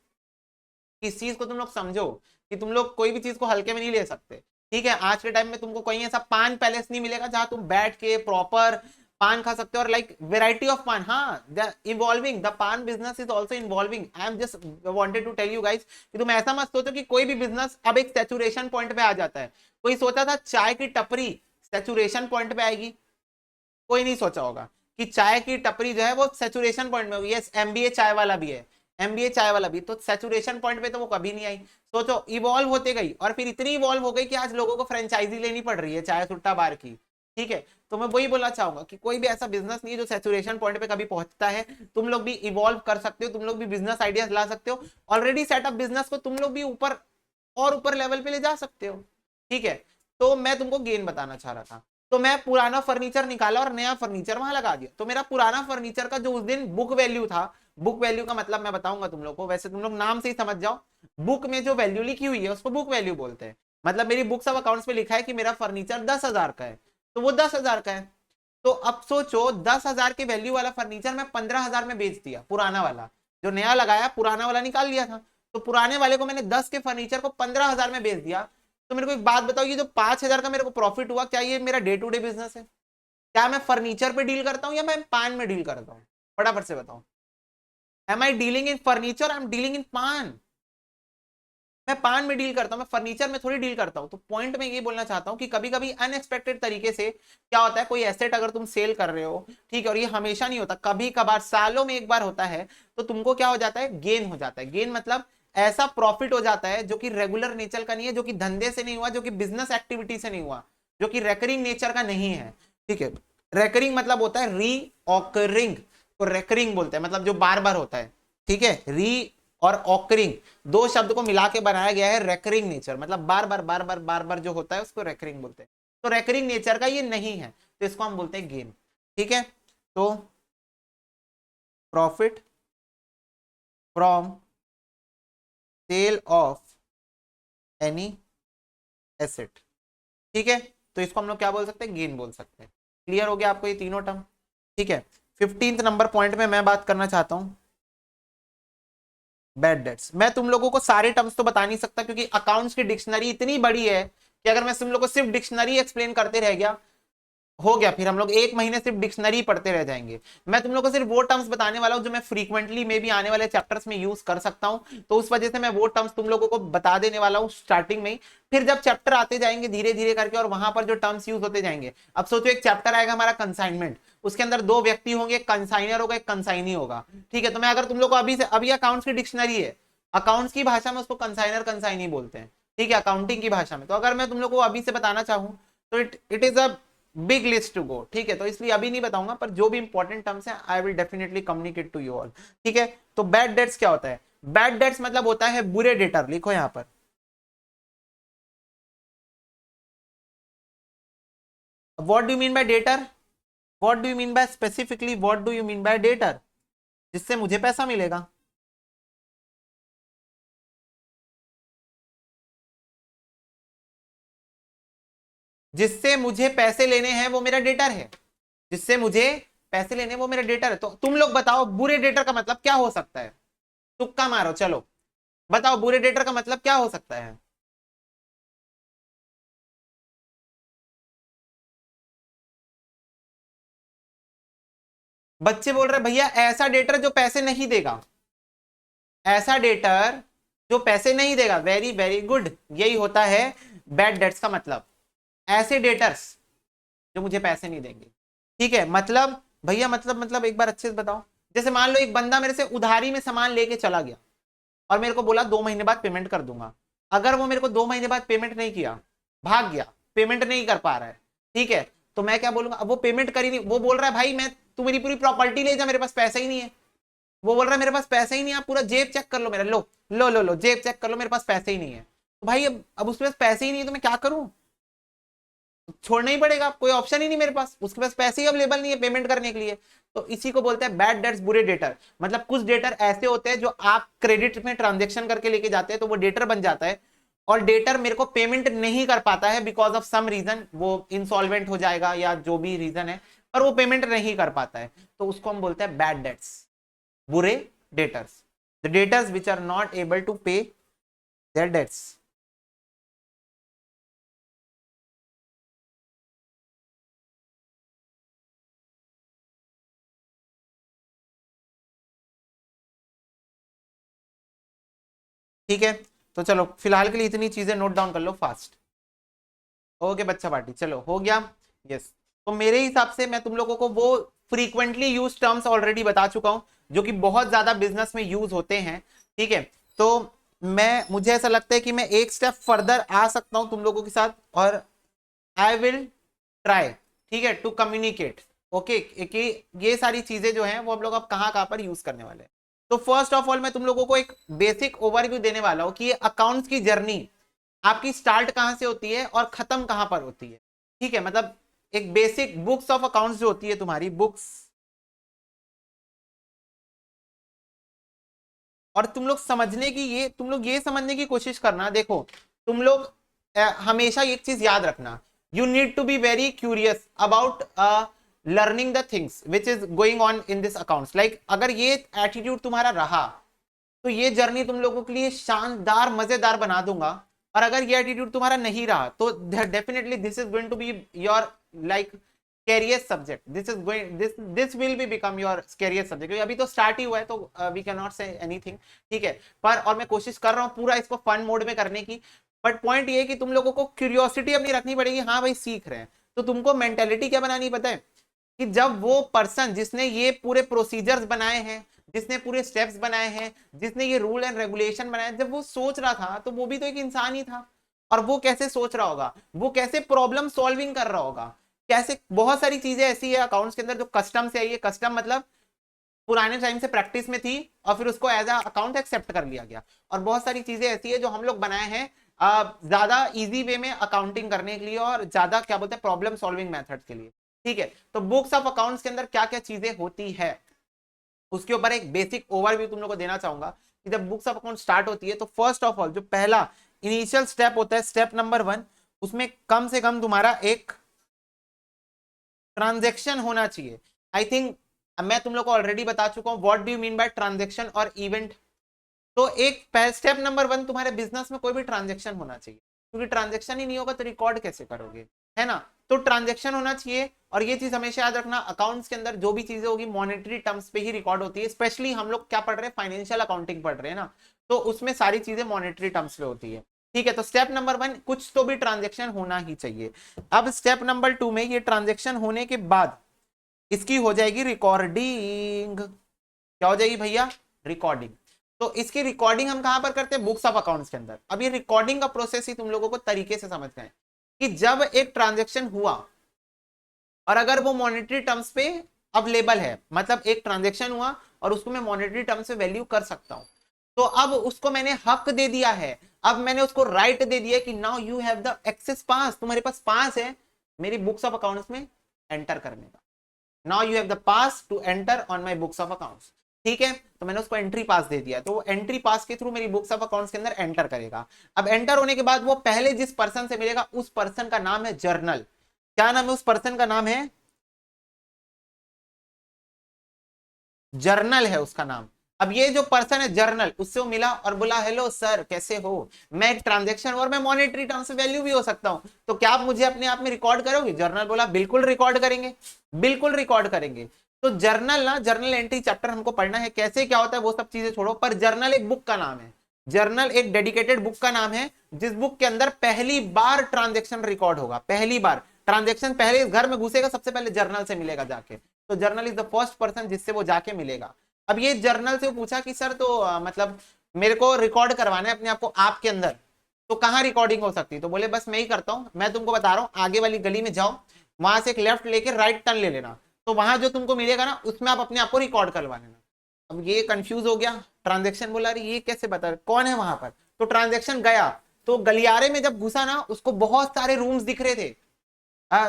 इस चीज को तुम लोग समझो कि तुम लोग कोई भी चीज को हल्के में नहीं ले सकते, ठीक है। आज के टाइम में तुमको कहीं ऐसा पान पैलेस नहीं मिलेगा जहां तुम बैठ के प्रॉपर पान खा सकते हो, और लाइक वेराइटी ऑफ पान। हाँ, the evolving, the paan business is also involving. I am just wanted to tell you guys कि तुम ऐसा मत सोचो कि कोई भी बिजनेस अब एक सैचुरेशन पॉइंट पे आ जाता है। कोई सोचा था चाय की टपरी सैचुरेशन पॉइंट पे आएगी? कोई नहीं सोचा होगा कि चाय की टपरी जो है वो सैचुरेशन पॉइंट में होगी। यस, एमबीए चाय वाला भी है, एमबीए चाय वाला भी, तो सैचुरेशन पॉइंट पे तो वो कभी नहीं आई। सोचो इवॉल्व होते गई, और फिर इतनी इवॉल्व हो गई कि आज लोगों को फ्रेंचाइजी लेनी पड़ रही है चाय सुट्टा बार की, ठीक है। तो मैं वही बोलना चाहूंगा कि कोई भी ऐसा बिजनेस नहीं है जो सैचुरेशन पॉइंट पे कभी पहुंचता है। तुम लोग भी इवॉल्व कर सकते हो, तुम लोग भी बिजनेस आइडियाज ला सकते हो, ऑलरेडी सेटअप बिजनेस को तुम लोग भी ऊपर और ऊपर लेवल पे ले जा सकते हो, ठीक है। तो मैं तुमको गेन बताना चाह रहा था। तो मैं पुराना फर्नीचर निकाला और नया फर्नीचर वहां लगा दिया, तो मेरा पुराना फर्नीचर का जो उस दिन बुक वैल्यू था, बुक वैल्यू का मतलब मैं बताऊंगा तुम लोग को, वैसे तुम लोग नाम से ही समझ जाओ, बुक में जो वैल्यू लिखी हुई है उसको बुक वैल्यू बोलते हैं। मतलब मेरी बुक्स ऑफ अकाउंट्स पे लिखा है कि मेरा फर्नीचर 10,000 का है, तो वो 10,000 का है। तो अब सोचो 10,000 के वैल्यू वाला फर्नीचर मैं 15,000 में बेच दिया, पुराना वाला, जो नया लगाया पुराना वाला निकाल लिया था, तो पुराने वाले को मैंने 10 के फर्नीचर को 15,000 में बेच दिया। तो मेरे को एक बात बताओ, ये जो 5,000 का मेरे को प्रॉफिट हुआ, क्या ये मेरा डे टू डे बिजनेस है? क्या मैं फर्नीचर पे डील करता हूँ या मैं पान में डील करता हूँ? फटाफट से बताओ। Am I dealing in furniture, I am dealing in paan. मैं पान में डील करता हूं, मैं फर्नीचर में थोड़ी डील करता हूं। तो पॉइंट में ये बोलना चाहता हूं कि कभी कभी अनएक्सपेक्टेड तरीके से क्या होता है, कोई एसेट अगर तुम सेल कर रहे हो, ठीक है, और ये हमेशा नहीं होता, कभी कभार सालों में एक बार होता है, तो तुमको क्या हो जाता है, गेन हो जाता है। गेन मतलब ऐसा प्रॉफिट हो जाता है जो कि रेगुलर नेचर का नहीं है, जो कि धंधे से नहीं हुआ, जो कि बिजनेस एक्टिविटी से नहीं हुआ, जो कि रेकरिंग नेचर का नहीं है, ठीक है। रेकरिंग मतलब होता है री ऑकरिंग, तो रेकरिंग बोलते हैं मतलब जो बार बार होता है, ठीक है। री और ऑकरिंग दो शब्द को मिला के बनाया गया है रेकरिंग नेचर, मतलब बार बार बार बार बार बार जो होता है उसको रेकरिंग बोलते हैं। तो रेकरिंग नेचर का ये नहीं है, तो इसको हम बोलते हैं गेन, ठीक है। तो profit from sale of any asset, ठीक है। तो इसको हम लोग क्या बोल सकते हैं, गेन बोल सकते हैं। क्लियर हो गया आपको ये तीनों टर्म, ठीक है। 15th नंबर पॉइंट में मैं बात करना चाहता हूं बैड डेट्स। मैं तुम लोगों को सारे टर्म्स तो बता नहीं सकता, क्योंकि अकाउंट्स की डिक्शनरी इतनी बड़ी है कि अगर मैं तुम लोग को सिर्फ डिक्शनरी एक्सप्लेन करते रह गया, हो गया, फिर हम लोग एक महीने सिर्फ डिक्शनरी पढ़ते रह जाएंगे। मैं तुम लोग को सिर्फ वो टर्म्स बताने वाला हूं जो मैं फ्रीक्वेंटली में भी आने वाले चैप्टर्स में यूज कर सकता हूं, तो उस वजह से मैं वो टर्म्स तुम लोगों को बता देने वाला हूं स्टार्टिंग में ही। फिर जब चैप्टर आते जाएंगे धीरे धीरे करके और वहां पर जो टर्म्स यूज होते जाएंगे, अब सोचो एक चैप्टर आएगा हमारा कंसाइनमेंट, उसके अंदर दो व्यक्ति होंगे, एक कंसाइनर होगा, एक कंसाइनी होगा, ठीक है। तो मैं अगर तुम लोग को अभी से, अभी अकाउंट्स की डिक्शनरी है, अकाउंट्स की भाषा में उसको कंसाइनर कंसाइनी बोलते हैं, ठीक है, अकाउंटिंग की भाषा में। तो अगर मैं तुम लोग को अभी से बताना चाहूं तो it is a big list to go, ठीक है। तो इसलिए अभी नहीं बताऊंगा, पर जो भी इंपॉर्टेंट टर्म्स हैं I will definitely communicate to you all, ठीक है। तो बैड डेट्स क्या होता है, बैड डेट्स मतलब होता है बुरे डेटर, लिखो यहां पर। What do you mean bye debtor, what do you mean bye specifically, what do you mean bye debtor? जिससे मुझे पैसा मिलेगा। जिससे मुझे पैसे लेने हैं वो मेरा डेटर है, जिससे मुझे पैसे लेने वो मेरा डेटर है। तो तुम लोग बताओ बुरे डेटर का मतलब क्या हो सकता है, तुक्का मारो, चलो बताओ बुरे डेटर का मतलब क्या हो सकता है। बच्चे बोल रहे भैया ऐसा डेटर जो पैसे नहीं देगा, ऐसा डेटर जो पैसे नहीं देगा, वेरी वेरी गुड, यही होता है बैड डेट्स का मतलब, ऐसे डेटर्स जो मुझे पैसे नहीं देंगे, ठीक है। मतलब भैया मतलब एक बार अच्छे से बताओ। जैसे मान लो एक बंदा मेरे से उधारी में सामान लेके चला गया और मेरे को बोला 2 महीने बाद पेमेंट कर दूंगा। अगर वो मेरे को 2 महीने बाद पेमेंट नहीं किया, भाग गया, पेमेंट नहीं कर पा रहा है, ठीक है, तो मैं क्या बोलूंगा, अब वो पेमेंट करी नहीं, वो बोल रहा है भाई मैं, तू मेरी पूरी प्रॉपर्टी ले जा, मेरे पास पैसा ही नहीं है। वो बोल रहा है मेरे पास पैसा ही नहीं है, आप पूरा जेब चेक कर लो मेरा, लो लो लो लो जेब चेक कर लो, मेरे पास पैसे ही नहीं है। तो भाई अब उसके पास पैसे ही नहीं है तो मैं क्या करूं, छोड़ना ही पड़ेगा, कोई ऑप्शन ही नहीं मेरे पास, उसके पास पैसे ही अवेलेबल नहीं है पेमेंट करने के लिए। तो इसी को बोलते हैं बैड डेट्स, बुरे डेटर। मतलब कुछ डेटर ऐसे होते हैं जो आप क्रेडिट में ट्रांजेक्शन करके लेके जाते हैं तो वो डेटर बन जाता है, और डेटर मेरे को पेमेंट नहीं कर पाता है बिकॉज ऑफ सम रीजन, वो इंसॉल्वेंट हो जाएगा या जो भी रीजन है, पर वो पेमेंट नहीं कर पाता है, तो उसको हम बोलते हैं बैड डेट्स, बुरे debtors, the debtors which are not able to pay their debts. ठीक है, तो चलो फिलहाल के लिए इतनी चीजें नोट डाउन कर लो फास्ट। ओके बच्चा पार्टी, चलो हो गया। यस, तो मेरे हिसाब से मैं तुम लोगों को वो फ्रीक्वेंटली यूज टर्म्स ऑलरेडी बता चुका हूं जो कि बहुत ज्यादा बिजनेस में यूज होते हैं, ठीक है। तो मैं, मुझे ऐसा लगता है कि मैं एक स्टेप फर्दर आ सकता हूं तुम लोगों के साथ, और आई विल ट्राई, ठीक है, टू कम्युनिकेट। ओके, कि ये सारी चीजें जो हैं वो हम लोग अब कहाँ कहाँ पर यूज करने वाले हैं। तो फर्स्ट ऑफ ऑल मैं तुम लोगों को एक बेसिक ओवरव्यू देने वाला हूं कि ये अकाउंट्स की जर्नी आपकी स्टार्ट कहां से होती है और खत्म कहां पर होती है। ठीक है, मतलब एक बेसिक बुक्स ऑफ अकाउंट्स जो होती है तुम्हारी बुक्स, और तुम लोग समझने की ये तुम लोग ये समझने की कोशिश करना। देखो तुम लोग हमेशा एक चीज याद रखना, you need to be very curious about learning the things which is going on in this accounts. Like अगर ये एटीट्यूड तुम्हारा रहा तो ये जर्नी तुम लोगों के लिए शानदार मजेदार बना दूंगा। और अगर ये एटीट्यूड तुम्हारा नहीं रहा तो definitely this is going to be your like career subject, this will be become your career subject. अभी तो स्टार्ट ही हुआ है तो we can not say anything. ठीक है, पर और मैं कोशिश कर रहा हूँ पूरा इसको फन मोड में करने की। बट पॉइंट ये है कि तुम लोगों को क्यूरियोसिटी अपनी रखनी पड़ेगी। हाँ भाई सीख रहे हैं तो तुमको मेंटेलिटी क्या बनानी पता है कि जब वो पर्सन जिसने ये पूरे प्रोसीजर्स बनाए हैं, जिसने पूरे स्टेप्स बनाए हैं, जिसने ये रूल एंड रेगुलेशन बनाए, जब वो सोच रहा था तो वो भी तो एक इंसान ही था। और वो कैसे सोच रहा होगा, वो कैसे प्रॉब्लम सॉल्विंग कर रहा होगा, कैसे बहुत सारी चीजें ऐसी है अकाउंट्स के अंदर जो कस्टम से आई है। कस्टम मतलब पुराने टाइम से प्रैक्टिस में थी और फिर उसको एज अ अकाउंट एक्सेप्ट कर लिया गया। और बहुत सारी चीजें ऐसी है जो हम लोग बनाए हैं ज्यादा इजी वे में अकाउंटिंग करने के लिए और ज्यादा क्या बोलते हैं प्रॉब्लम सॉल्विंग मेथड के लिए। ठीक है, तो बुक्स ऑफ अकाउंट्स के अंदर क्या क्या चीजें होती है उसके ऊपर एक बेसिक ओवरव्यू तुम लोग को देना चाहूंगा कि जब बुक्स ऑफ अकाउंट स्टार्ट होती है तो फर्स्ट ऑफ ऑल जो पहला इनिशियल स्टेप होता है, स्टेप नंबर 1, उसमें कम से कम तुम्हारा एक ट्रांजेक्शन होना चाहिए। आई थिंक मैं तुम लोग को ऑलरेडी बता चुका हूं what do you mean bye transaction और इवेंट। तो एक स्टेप नंबर 1 तुम्हारे बिजनेस में कोई भी ट्रांजेक्शन होना चाहिए, क्योंकि ट्रांजेक्शन ही नहीं होगा तो रिकॉर्ड कैसे करोगे, है ना। तो ट्रांजेक्शन होना चाहिए। और ये चीज हमेशा याद रखना, अकाउंट्स के अंदर जो भी चीजें होगी मॉनेटरी टर्म्स पे ही रिकॉर्ड होती है। स्पेशली हम लोग क्या पढ़ रहे हैं, फाइनेंशियल अकाउंटिंग पढ़ रहे हैं ना, तो उसमें सारी चीजें मॉनेटरी टर्म्स पे होती है। ठीक है, तो स्टेप नंबर 1 कुछ तो भी ट्रांजेक्शन होना ही चाहिए। अब स्टेप नंबर 2 में ये ट्रांजेक्शन होने के बाद इसकी हो जाएगी रिकॉर्डिंग। क्या हो जाएगी भैया, रिकॉर्डिंग। तो इसकी रिकॉर्डिंग हम कहां पर करते हैं, बुक्स ऑफ अकाउंट्स के अंदर। अब ये रिकॉर्डिंग का प्रोसेस ही तुम लोगों को तरीके से समझ गए कि जब एक ट्रांजेक्शन हुआ और अगर वो मॉनेटरी टर्म्स पे अवेलेबल है, मतलब एक ट्रांजेक्शन हुआ और उसको मैं मॉनेटरी टर्म्स पे वैल्यू कर सकता हूं, तो अब उसको मैंने हक दे दिया है, अब मैंने उसको राइट दे दिया कि now you have the access pass, तुम्हारे पास पास है मेरी बुक्स ऑफ अकाउंट्स में एंटर करने का। Now you have the pass to enter on my books of accounts. ठीक है, तो मैंने उसको एंट्री पास दे दिया, तो वो एंट्री पास के थ्रू मेरी बुक्स ऑफ अकाउंट्स के अंदर एंटर करेगा। अब एंटर होने के बाद वो पहले जिस पर्सन से मिलेगा उस पर्सन का नाम है जर्नल। क्या नाम है उस पर्सन का, नाम है जर्नल है उसका नाम। अब ये जो पर्सन है जर्नल, उससे वो मिला और बोला हेलो सर कैसे हो, मैं एक ट्रांजेक्शन और मैं मॉनेटरी टर्म से वैल्यू भी हो सकता हूं, तो क्या आप मुझे अपने आप में रिकॉर्ड करोगे। जर्नल बोला बिल्कुल रिकॉर्ड करेंगे, बिल्कुल रिकॉर्ड करेंगे। तो जर्नल ना, जर्नल एंट्री चैप्टर हमको पढ़ना है, कैसे क्या होता है वो सब चीजें छोड़ो, पर जर्नल एक बुक का नाम है। जर्नल एक डेडिकेटेड बुक का नाम है जिस बुक के अंदर पहली बार ट्रांजेक्शन रिकॉर्ड होगा। पहली बार ट्रांजेक्शन पहले घर में घुसेगा सबसे पहले जर्नल से मिलेगा जाके, तो journal is the first person जिससे वो जाके मिलेगा। अब ये जर्नल से पूछा कि सर तो मतलब मेरे को रिकॉर्ड करवाना है अपने आप को आपके अंदर, तो कहाँ रिकॉर्डिंग हो सकती है। तो बोले बस मैं ही करता हूँ, मैं तुमको बता रहा हूँ, आगे वाली गली में जाओ, वहां से एक लेफ्ट लेके राइट टर्न ले लेना, तो वहां जो तुमको मिलेगा ना उसमें आप अपने आप को रिकॉर्ड करवा लेना। अब ये कंफ्यूज हो गया, ट्रांजेक्शन बोला अरे ये कैसे बता कौन है वहां पर। तो ट्रांजेक्शन गया, तो गलियारे में जब घुसा ना उसको बहुत सारे रूम्स दिख रहे थे।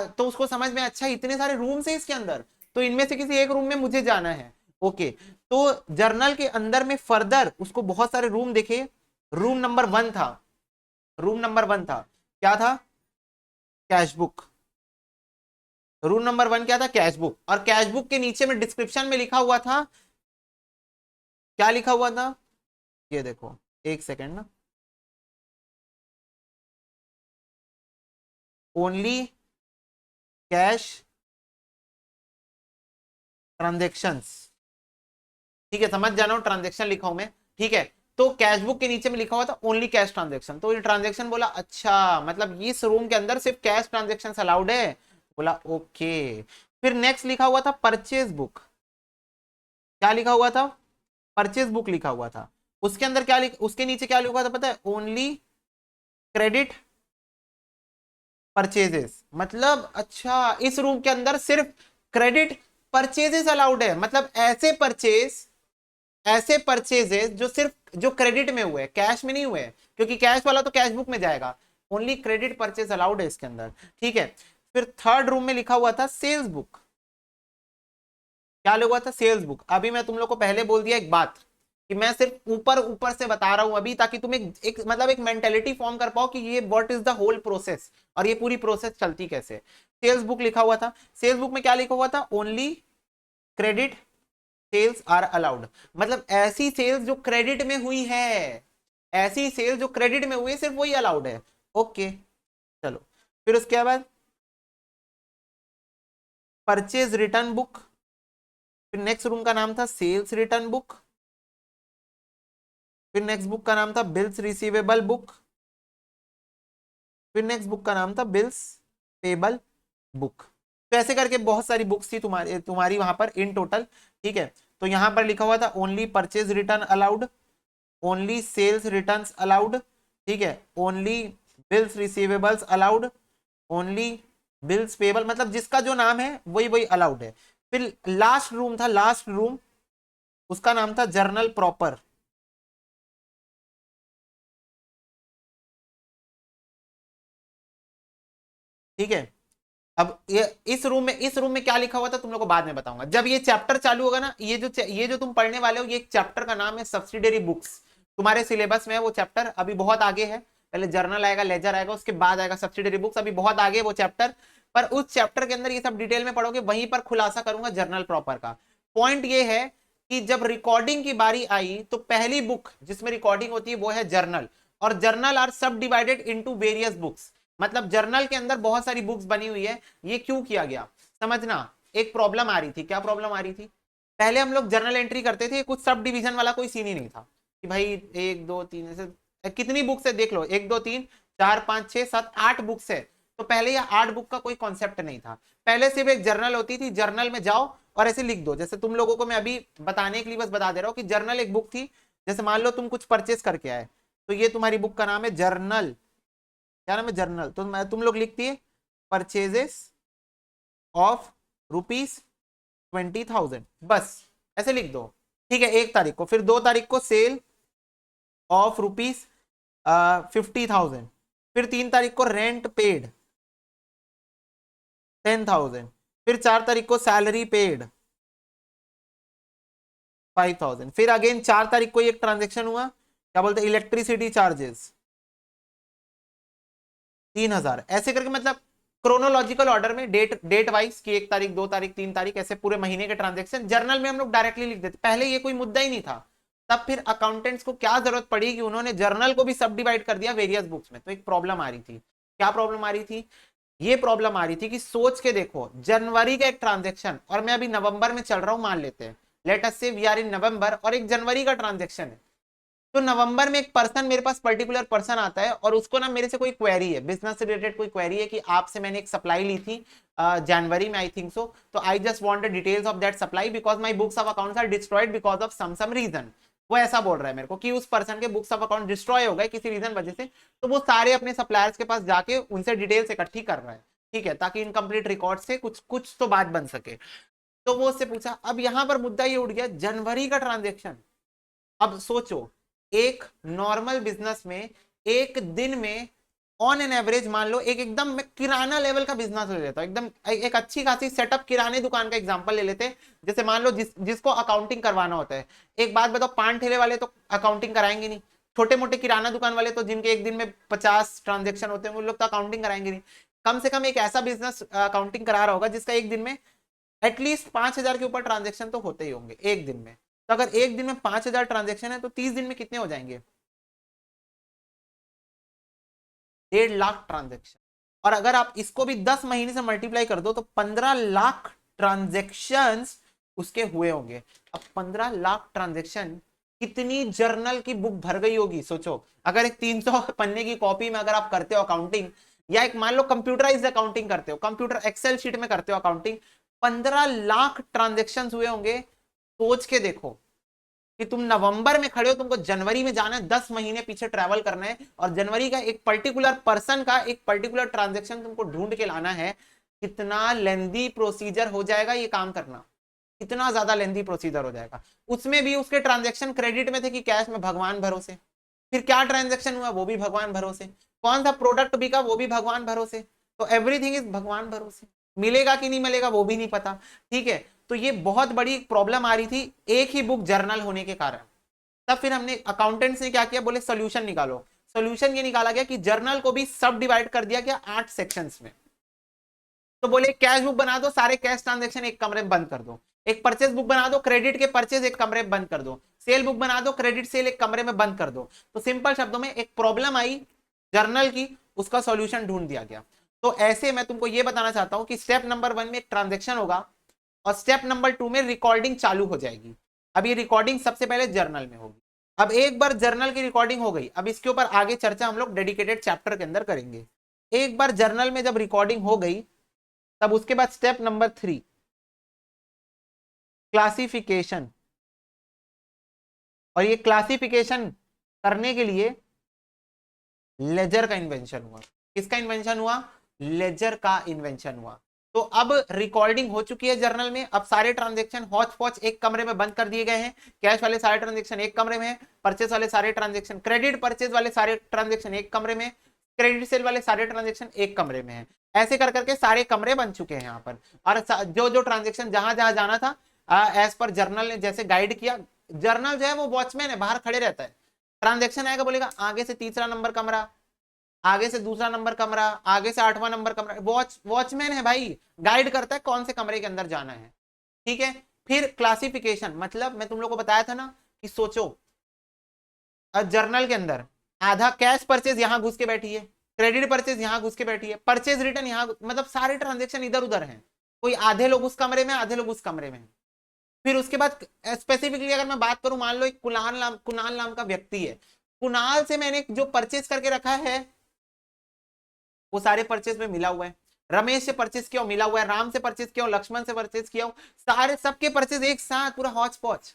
तो उसको समझ में अच्छा इतने सारे रूम्स है इसके अंदर, तो इनमें से किसी एक रूम में मुझे जाना है। ओके, तो जर्नल के अंदर में फर्दर उसको बहुत सारे रूम देखे, रूम नंबर 1 था, रूम नंबर 1 था क्या था, कैश बुक। रूम नंबर 1 क्या था, कैश बुक। और कैश बुक के नीचे में डिस्क्रिप्शन में लिखा हुआ था, क्या लिखा हुआ था, ये देखो एक सेकेंड ना, ओनली कैश ट्रांजेक्शंस। ठीक है, समझ जाना ट्रांजेक्शन लिखा हूं मैं। ठीक है, तो कैश बुक के नीचे में लिखा हुआ था ओनली कैश ट्रांजेक्शन। तो ये ट्रांजेक्शन बोला अच्छा मतलब इस रूम के अंदर सिर्फ कैश ट्रांजेक्शन अलाउड है, बोला ओके। फिर नेक्स्ट लिखा हुआ था परचेज बुक। क्या लिखा हुआ था, परचेज बुक लिखा हुआ था। उसके अंदर क्या उसके नीचे क्या लिखा था पता है, ओनली क्रेडिट परचेजेस, मतलब अच्छा इस रूम के अंदर सिर्फ क्रेडिट परचेजेस अलाउड है, मतलब ऐसे परचेजेस जो सिर्फ जो क्रेडिट में हुए, कैश में नहीं हुए, क्योंकि कैश वाला तो कैश बुक में जाएगा, ओनली क्रेडिट परचेज अलाउड है इसके अंदर। ठीक है, फिर थर्ड रूम में लिखा हुआ था सेल्स बुक। क्या लिखा हुआ था? Sales book. अभी मैं तुम लोग को पहले बोल दिया एक बात कि मैं सिर्फ ऊपर ऊपर से बता रहा हूं अभी, ताकि तुम एक मतलब एक मेंटेलिटी फॉर्म कर पाओ कि ये what is the whole process और ये पूरी प्रोसेस चलती कैसे। सेल्स बुक लिखा हुआ था, सेल्स बुक में क्या लिखा हुआ था? Only credit sales are allowed, मतलब ऐसी सेल्स जो क्रेडिट में हुई है, ऐसी सेल्स जो क्रेडिट में हुई है सिर्फ वही अलाउड है। ओके चलो, फिर उसके बाद परचेज रिटर्न बुक, फिर नेक्स्ट रूम का नाम था सेल्स रिटर्न बुक, फिर नेक्स्ट बुक का नाम था बिल्स रिसीवेबल बुक, फिर नेक्स्ट बुक का नाम था बिल्स पेबल बुक। तो ऐसे करके बहुत सारी बुक्स थी तुम्हारी तुम्हारी वहां पर इन टोटल। ठीक है, तो यहां पर लिखा हुआ था only purchase return allowed, only sales returns allowed, ठीक है, only bills receivables allowed, only bills payable, मतलब जिसका जो नाम है वही वही अलाउड है। फिर लास्ट रूम था, लास्ट रूम, उसका नाम था जर्नल प्रॉपर। ठीक है, अब ये इस रूम में क्या लिखा हुआ था तुम लोग को बाद में बताऊंगा जब ये चैप्टर चालू होगा ना। ये जो तुम पढ़ने वाले हो, ये एक चैप्टर का नाम है सब्सिडरी बुक्स, तुम्हारे सिलेबस में है वो चैप्टर, अभी बहुत आगे है। पहले जर्नल आएगा, लेजर आएगा, उसके बाद आएगा सब्सिडरी बुक्स, अभी बहुत आगे है वो चैप्टर। पर उस चैप्टर के अंदर ये सब डिटेल में पढ़ोगे, वहीं पर खुलासा करूंगा जर्नल प्रॉपर का। पॉइंट ये है कि जब रिकॉर्डिंग की बारी आई तो पहली बुक जिसमें रिकॉर्डिंग होती है वो है जर्नल, और जर्नल आर सब डिवाइडेड इनटू वेरियस बुक्स, मतलब जर्नल के अंदर बहुत सारी बुक्स बनी हुई है। ये क्यों किया गया समझना। एक प्रॉब्लम आ रही थी, क्या प्रॉब्लम आ रही थी? पहले हम लोग जर्नल एंट्री करते थे, कुछ सब डिवीजन वाला कोई सीन ही नहीं था कि भाई एक दो तीन ऐसे कितनी बुक्स है देख लो, एक दो तीन चार पांच छह सात आठ बुक्स है। तो पहले ये 8 बुक का कोई कॉन्सेप्ट नहीं था, पहले सिर्फ एक जर्नल होती थी, जर्नल में जाओ और ऐसे लिख दो। जैसे तुम लोगों को मैं अभी बताने के लिए बस बता दे रहा हूँ कि जर्नल एक बुक थी। जैसे मान लो तुम कुछ परचेस करके आए, तो ये तुम्हारी बुक का नाम है जर्नल। क्या नाम है? जर्नल। तो मैं तुम लोग लिखती है परचेजेस ऑफ ₹20,000, बस ऐसे लिख दो। ठीक है, 1 तारीख को, फिर 2 तारीख को सेल ऑफ ₹50,000, फिर 3 तारीख को रेंट पेड 10,000, फिर 4 तारीख को सैलरी पेड 5,000, फिर अगेन 4 तारीख को एक ट्रांजेक्शन हुआ, क्या बोलते हैं, इलेक्ट्रिसिटी चार्जेस 3,000, ऐसे करके मतलब क्रोनोलॉजिकल ऑर्डर में डेट डेट वाइज की 1 तारीख 2 तारीख 3 तारीख ऐसे पूरे महीने के ट्रांजेक्शन जर्नल में हम लोग डायरेक्टली लिख देते। पहले ये कोई मुद्दा ही नहीं था, तब फिर अकाउंटेंट्स को क्या जरूरत पड़ी कि उन्होंने जर्नल को भी सब डिवाइड कर दिया वेरियस बुक्स में। तो एक प्रॉब्लम आ रही थी, क्या प्रॉब्लम आ रही थी? ये प्रॉब्लम आ रही थी कि सोच के देखो, जनवरी का एक ट्रांजेक्शन और मैं अभी नवंबर में चल रहा हूं, मान लेते हैं, लेट अस से वी आर इन नवंबर, और एक जनवरी का ट्रांजेक्शन है। तो नवंबर में एक पर्सन, मेरे पास पर्टिकुलर पर्सन आता है और उसको ना मेरे से कोई क्वेरी है, बिजनेस से रिलेटेड कोई क्वेरी है कि आपसे मैंने एक सप्लाई ली थी जनवरी में, आई थिंक सो, तो I just want the details of that supply because my books of accounts are destroyed because of some reason. वो ऐसा बोल रहा है मेरे को कि उस पर्सन के बुक्स ऑफ अकाउंट डिस्ट्रॉय हो गए किसी रीजन वजह से, तो वो सारे अपने सप्लायर्स के पास जाके उनसे डिटेल्स इकट्ठी कर रहा है। ठीक है, ताकि इनकम्प्लीट रिकॉर्ड से कुछ कुछ तो बात बन सके। तो वो उससे पूछा, अब यहां पर मुद्दा ये उठ गया, जनवरी का ट्रांजेक्शन। अब सोचो, एक नॉर्मल बिजनेस में एक दिन में ऑन एन एवरेज, मान लो एक एकदम मैं किराना लेवल का बिजनेस ले लेता हूं, एकदम एक अच्छी खासी सेटअप किराने दुकान का एग्जांपल ले लेते हैं। जैसे मान लो जिसको अकाउंटिंग करवाना होता है, एक बात बताओ, पान ठेले वाले तो अकाउंटिंग कराएंगे नहीं, छोटे मोटे किराना दुकान वाले तो जिनके एक दिन में 50 ट्रांजेक्शन होते हैं वो लोग तो अकाउंटिंग कराएंगे नहीं। कम से कम एक ऐसा बिजनेस अकाउंटिंग करा रहा होगा जिसका एक दिन में एटलीस्ट 5,000 के ऊपर ट्रांजेक्शन तो होते ही होंगे एक दिन में। तो अगर एक दिन में 5,000 ट्रांजेक्शन है तो 30 दिन में कितने हो जाएंगे? 1.5 लाख ट्रांजेक्शन। और अगर आप इसको भी 10 महीने से मल्टीप्लाई कर दो तो 15 लाख ट्रांजेक्शन उसके हुए होंगे। अब 15 लाख ट्रांजेक्शन, कितनी जर्नल की बुक भर गई होगी सोचो। अगर एक 300 पन्ने की कॉपी में अगर आप करते हो अकाउंटिंग, या एक मान लो कंप्यूटराइज्ड अकाउंटिंग करते हो, कंप्यूटर एक्सेल शीट में करते हो अकाउंटिंग, 15 लाख ट्रांजेक्शन हुए होंगे। सोच के देखो, कि तुम नवंबर में खड़े हो, तुमको जनवरी में जाना है, 10 महीने पीछे ट्रैवल करना है, और जनवरी का एक पर्टिकुलर पर्सन का एक पर्टिकुलर ट्रांजेक्शन तुमको ढूंढ के लाना है। कितना लेंदी प्रोसीजर हो जाएगा ये काम करना, कितना ज्यादा लेंदी प्रोसीजर हो जाएगा। उसमें भी उसके ट्रांजेक्शन क्रेडिट में थे कि कैश में, भगवान भरोसे। फिर क्या ट्रांजेक्शन हुआ वो भी भगवान भरोसे, कौन सा प्रोडक्ट बिका वो भी भगवान भरोसे। तो एवरीथिंग इज भगवान भरोसे, मिलेगा कि नहीं मिलेगा वो भी नहीं पता। ठीक है, तो ये बहुत बड़ी प्रॉब्लम आ रही थी एक ही बुक जर्नल होने के कारण। तब फिर हमने अकाउंटेंट्स ने क्या किया, बोले सोल्यूशन निकालो। सोल्यूशन ये निकाला गया कि जर्नल को भी सब डिवाइड कर दिया गया 8 सेक्शंस में। तो बोले कैश बुक बना दो, सारे कैश ट्रांजेक्शन एक कमरे में बंद कर दो। एक परचेज बुक बना दो, क्रेडिट के परचेज एक कमरे में बंद कर दो। सेल बुक बना दो, क्रेडिट सेल एक कमरे में बंद कर दो। तो सिंपल शब्दों में एक प्रॉब्लम आई जर्नल की, उसका सॉल्यूशन ढूंढ दिया गया। तो ऐसे मैं तुमको ये बताना चाहता हूं कि स्टेप नंबर 1 में एक ट्रांजेक्शन होगा, और स्टेप नंबर 2 में रिकॉर्डिंग चालू हो जाएगी। अब ये रिकॉर्डिंग सबसे पहले जर्नल में होगी। अब एक बार जर्नल की रिकॉर्डिंग हो गई, अब इसके ऊपर आगे चर्चा हम लोग डेडिकेटेड चैप्टर के अंदर करेंगे। एक बार जर्नल में जब रिकॉर्डिंग हो गई, तब उसके बाद स्टेप नंबर 3 क्लासिफिकेशन। और ये क्लासिफिकेशन करने के लिए लेजर का इन्वेंशन हुआ। किसका इन्वेंशन हुआ? लेजर का इन्वेंशन हुआ। तो अब रिकॉर्डिंग हो चुकी है जर्नल में, अब सारे ट्रांजेक्शन हौच पौच एक कमरे में बंद कर दिए गए हैं। कैश वाले सारे ट्रांजेक्शन एक कमरे में, परचेस वाले सारे ट्रांजेक्शन, क्रेडिट परचेज वाले सारे ट्रांजेक्शन एक कमरे में, क्रेडिट सेल वाले सारे ट्रांजेक्शन एक कमरे में है। ऐसे कर करके सारे कमरे बन चुके हैं यहाँ पर। और जो जो ट्रांजेक्शन जहां जहां जाना था, एज पर जर्नल ने जैसे गाइड किया। जर्नल जो है वो वॉचमैन है, बाहर खड़े रहता है। ट्रांजेक्शन आएगा, बोलेगा आगे से तीसरा नंबर कमरा, आगे से दूसरा नंबर कमरा, आगे से 8वां नंबर कमरा। वॉचमैन है भाई, गाइड करता है कौन से कमरे के अंदर जाना है। ठीक है, फिर क्लासिफिकेशन, मतलब मैं तुम लोग को बताया था ना कि सोचो जर्नल के अंदर आधा कैश परचेज यहां घुस के बैठी है, क्रेडिट परचेज यहां घुस के बैठी है, परचेज रिटर्न यहां, मतलब सारे ट्रांजेक्शन इधर उधर हैं। कोई आधे लोग उस कमरे में, आधे लोग उस कमरे में। फिर उसके बाद स्पेसिफिकली अगर मैं बात करूं, मान लो एक कुणाल नाम का व्यक्ति है। कुणाल से मैंने जो परचेज करके रखा है वो सारे परचेज में मिला हुआ है। रमेश से परचेज किया मिला हुआ है, राम से परचेज किया, लक्ष्मण से परचेज किया, सारे सबके परचेज एक साथ, पूरा हौच पौच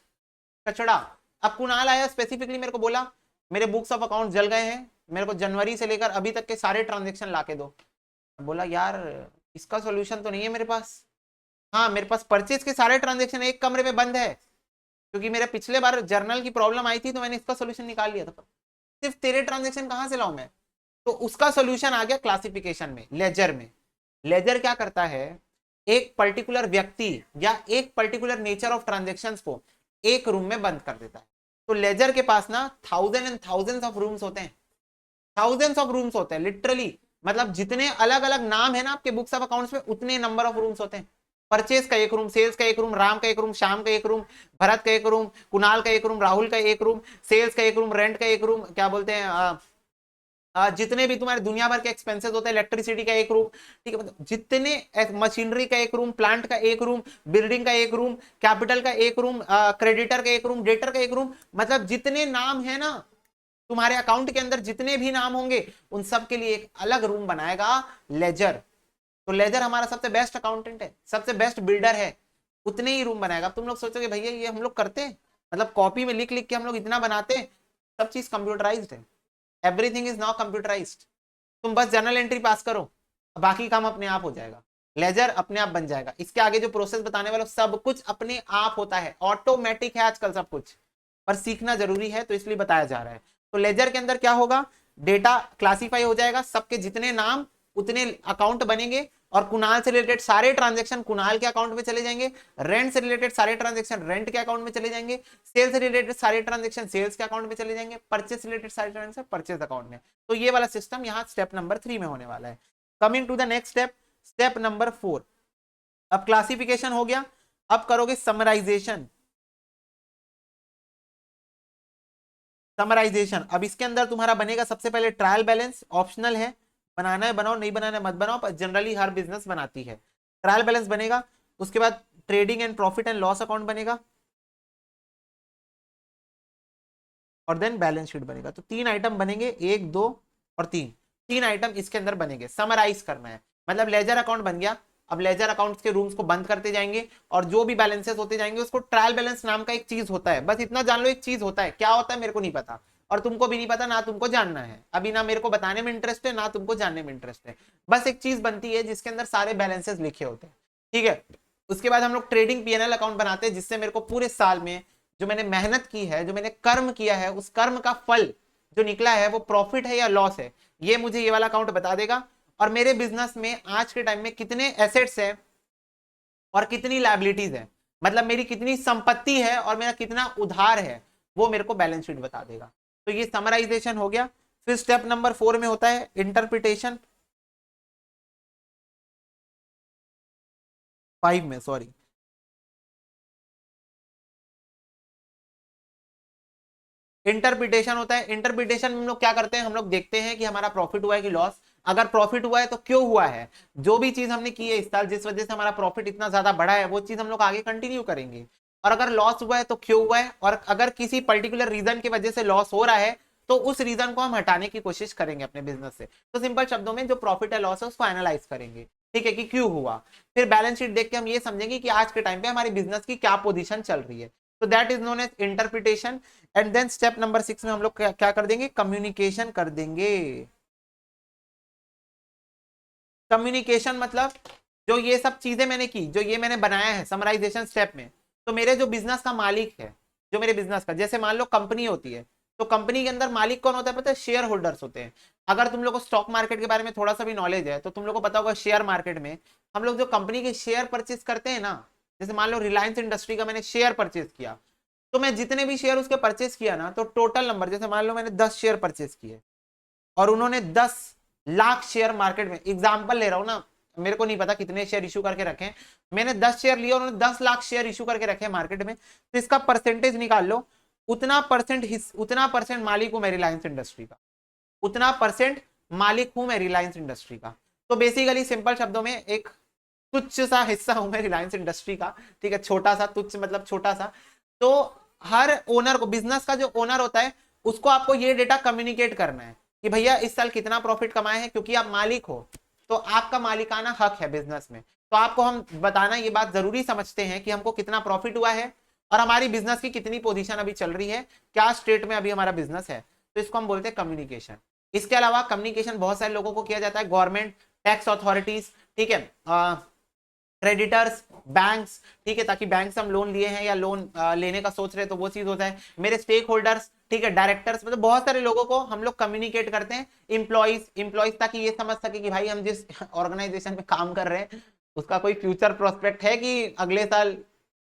कचड़ा। अब कुणाल आया स्पेसिफिकली मेरे को बोला मेरे बुक्स ऑफ अकाउंट जल गए हैं, मेरे को जनवरी से लेकर अभी तक के सारे ट्रांजेक्शन लाके दो। बोला यार इसका सोल्यूशन तो नहीं है मेरे पास। हाँ मेरे पास परचेज के सारे ट्रांजेक्शन एक कमरे में बंद है, क्योंकि मेरे पिछले बार जर्नल की प्रॉब्लम आई थी तो मैंने इसका सोल्यूशन निकाल लिया था। सिर्फ तेरे ट्रांजेक्शन कहां से लाऊं मैं? तो उसका सोल्यूशन आ गया क्लासिफिकेशन में, लेजर में। लेजर क्या करता है, एक पर्टिकुलर व्यक्ति या एक पर्टिकुलर नेचर ऑफ ट्रांजेक्शंस को एक रूम में बंद कर देता है। तो लेजर के पास ना thousand and thousands of rooms होते हैं, थाउजेंड्स ऑफ रूम्स होते हैं लिटरली। मतलब जितने अलग अलग नाम है ना आपके बुक्स ऑफ अकाउंट्स में, उतने नंबर ऑफ रूम्स होते हैं। परचेज का एक रूम, सेल्स का एक रूम, राम का एक रूम, श्याम का एक रूम, भरत का एक रूम, कुणाल का एक रूम, राहुल का एक रूम, सेल्स का एक रूम, रेंट का एक रूम, क्या बोलते हैं जितने भी तुम्हारे दुनिया भर के एक्सपेंसेस होते हैं, इलेक्ट्रिसिटी का एक रूम। ठीक है, मतलब जितने मशीनरी का एक रूम, प्लांट का एक रूम, बिल्डिंग का एक रूम, कैपिटल का एक रूम, क्रेडिटर का एक रूम, डेटर का एक रूम, मतलब जितने नाम है ना तुम्हारे अकाउंट के अंदर, जितने भी नाम होंगे उन सब के लिए एक अलग रूम बनाएगा लेजर। तो लेजर हमारा सबसे बेस्ट अकाउंटेंट है, सबसे बेस्ट बिल्डर है, उतने ही रूम बनाएगा। अब तुम लोग सोचोगे भैया ये हम लोग करते हैं, मतलब कॉपी में लिख लिख के हम लोग इतना बनाते हैं? सब चीज कंप्यूटराइज्ड है, एवरीथिंग इज नाउ कंप्यूटराइज्ड। तुम बस जर्नल एंट्री पास करो, बाकी काम अपने आप हो जाएगा, लेजर अपने आप बन जाएगा। इसके आगे जो प्रोसेस बताने वाला सब कुछ अपने आप होता है, ऑटोमेटिक है आजकल सब कुछ, पर सीखना जरूरी है तो इसलिए बताया जा रहा है। तो लेजर के अंदर क्या होगा, डेटा क्लासीफाई हो जाएगा, सबके जितने नाम उतने अकाउंट बनेंगे, और कुणाल से रिलेटेड सारे ट्रांजेक्शन कुणाल के अकाउंट में चले जाएंगे, रेंट से रिलेटेड सारे ट्रांजेक्शन रेंट के अकाउंट में चले जाएंगे, सेल्स से रिलेटेड सारे ट्रांजेक्शन सेल्स के अकाउंट में चले जाएंगे, परचेस से रिलेटेड सारे ट्रांजेक्शन परचेस अकाउंट में। तो ये वाला सिस्टम यहाँ स्टेप नंबर 3 में होने वाला है। Coming to the next step, step number 4। अब क्लासिफिकेशन हो गया, अब करोगे समराइजेशन। समराइजेशन, अब इसके अंदर तुम्हारा बनेगा सबसे पहले ट्रायल बैलेंस, ऑप्शनल है, बनाना है बनाओ, नहीं बनाना है मत बनाओ, पर जनरली हर बिजनेस बनाती है। ट्रायल बैलेंस बनेगा, उसके बाद trading and profit and loss account बनेगा, और देन बैलेंस शीट बनेगा। तो 3 आइटम बनेंगे, 1 2 और 3, 3 आइटम इसके अंदर बनेंगे। समराइज करना है, मतलब लेजर अकाउंट बन गया, अब लेजर अकाउंट्स के रूम्स को बंद करते जाएंगे और जो भी बैलेंसेस होते जाएंगे उसको ट्रायल बैलेंस नाम का एक चीज होता है, बस इतना जान लो एक चीज होता है, क्या होता है मेरे को नहीं पता और तुमको भी नहीं पता, ना तुमको जानना है अभी, ना मेरे को बताने में इंटरेस्ट है ना तुमको जानने में इंटरेस्ट है। बस एक चीज बनती है जिसके अंदर सारे बैलेंसेस लिखे होते हैं, ठीक है। उसके बाद हम लोग ट्रेडिंग पीएनएल अकाउंट बनाते हैं जिससे मेरे को पूरे साल में जो मैंने मेहनत की है, जो मैंने कर्म किया है, उस कर्म का फल जो निकला है वो प्रॉफिट है या लॉस है, ये मुझे ये वाला अकाउंट बता देगा। और मेरे बिजनेस में आज के टाइम में कितने एसेट्स है और कितनी लायबिलिटीज है, मतलब मेरी कितनी संपत्ति है और मेरा कितना उधार है, वो मेरे को बैलेंस शीट बता देगा। तो ये समराइजेशन हो गया। फिर स्टेप नंबर 4 में होता है इंटरप्रिटेशन, 5 में सॉरी, इंटरप्रिटेशन होता है। इंटरप्रिटेशन में हम लोग क्या करते हैं, हम लोग देखते हैं कि हमारा प्रॉफिट हुआ है कि लॉस, अगर प्रॉफिट हुआ है तो क्यों हुआ है, जो भी चीज हमने की है इस साल जिस वजह से हमारा प्रॉफिट इतना ज्यादा बढ़ा है वो चीज हम लोग आगे कंटिन्यू करेंगे। और अगर लॉस हुआ है तो क्यों हुआ है, और अगर किसी पर्टिकुलर रीजन की वजह से लॉस हो रहा है तो उस रीजन को हम हटाने की कोशिश करेंगे अपने बिजनेस से। तो सिंपल शब्दों में जो प्रॉफिट है लॉस है उसको एनालाइज करेंगे, ठीक है, कि क्यों हुआ। फिर बैलेंस शीट देख के हम ये समझेंगे कि आज के टाइम पे हमारी बिजनेस की क्या पोजीशन चल रही है। तो that is known as interpretation. And then step number 6 में हम लोग क्या कर देंगे, कम्युनिकेशन कर देंगे। कम्युनिकेशन मतलब जो ये सब चीजें मैंने की, जो ये मैंने बनाया है समराइजेशन स्टेप में, तो मेरे जो बिजनेस का मालिक है, जो मेरे बिजनेस का, जैसे मान लो कंपनी होती है, तो कंपनी के अंदर मालिक कौन होता है पता है, शेयर होल्डर्स होते हैं। अगर तुम लोग को स्टॉक मार्केट के बारे में थोड़ा सा भी नॉलेज है तो तुम लोग को पता होगा शेयर मार्केट में हम लोग जो कंपनी के शेयर परचेज करते हैं ना, जैसे मान लो रिलायंस इंडस्ट्री का मैंने शेयर परचेज किया, तो मैं जितने भी शेयर उसके परचेज किया ना, तो टोटल नंबर, जैसे मान लो मैंने 10 शेयर परचेज किए और उन्होंने 10 लाख शेयर मार्केट में, एग्जाम्पल ले रहा हूं ना, मेरे को नहीं पता कितने शेयर इशू करके रखे, मैंने 10 शेयर लिए, उन्होंने 10 लाख शेयर इशू करके रखे मार्केट में, तो इसका परसेंटेज निकाल लो, उतना परसेंट मालिक हूं मैं रिलायंस इंडस्ट्री का, उतना परसेंट मालिक हूं मैं रिलायंस इंडस्ट्री का। तो बेसिकली सिंपल शब्दों में एक तुच्छ सा हिस्सा हूं मैं रिलायंस इंडस्ट्री का, ठीक है, छोटा सा, तुच्छ मतलब छोटा सा। तो हर ओनर को, बिजनेस का जो ओनर होता है उसको आपको ये डेटा कम्युनिकेट करना है कि भैया इस साल कितना प्रॉफिट कमाए हैं, क्योंकि आप मालिक हो तो आपका मालिकाना हक है बिजनेस में, तो आपको हम बताना ये बात जरूरी समझते हैं कि हमको कितना प्रॉफिट हुआ है और हमारी बिजनेस की कितनी पोजीशन अभी चल रही है, क्या स्टेट में अभी हमारा बिजनेस है। तो इसको हम बोलते हैं कम्युनिकेशन। इसके अलावा कम्युनिकेशन बहुत सारे लोगों को किया जाता है, गवर्नमेंट, टैक्स अथॉरिटीज, ठीक है, क्रेडिटर्स, बैंक्स, ठीक है, ताकि बैंक से हम लोन लिए हैं या लोन लेने का सोच रहे हैं तो वो चीज होता है, मेरे स्टेक होल्डर्स, ठीक है, डायरेक्टर्स, मतलब बहुत सारे लोगों को हम लोग कम्युनिकेट करते हैं। इम्प्लॉइज ताकि ये समझ सके कि भाई हम जिस ऑर्गेनाइजेशन में काम कर रहे हैं उसका कोई फ्यूचर प्रोस्पेक्ट है कि अगले साल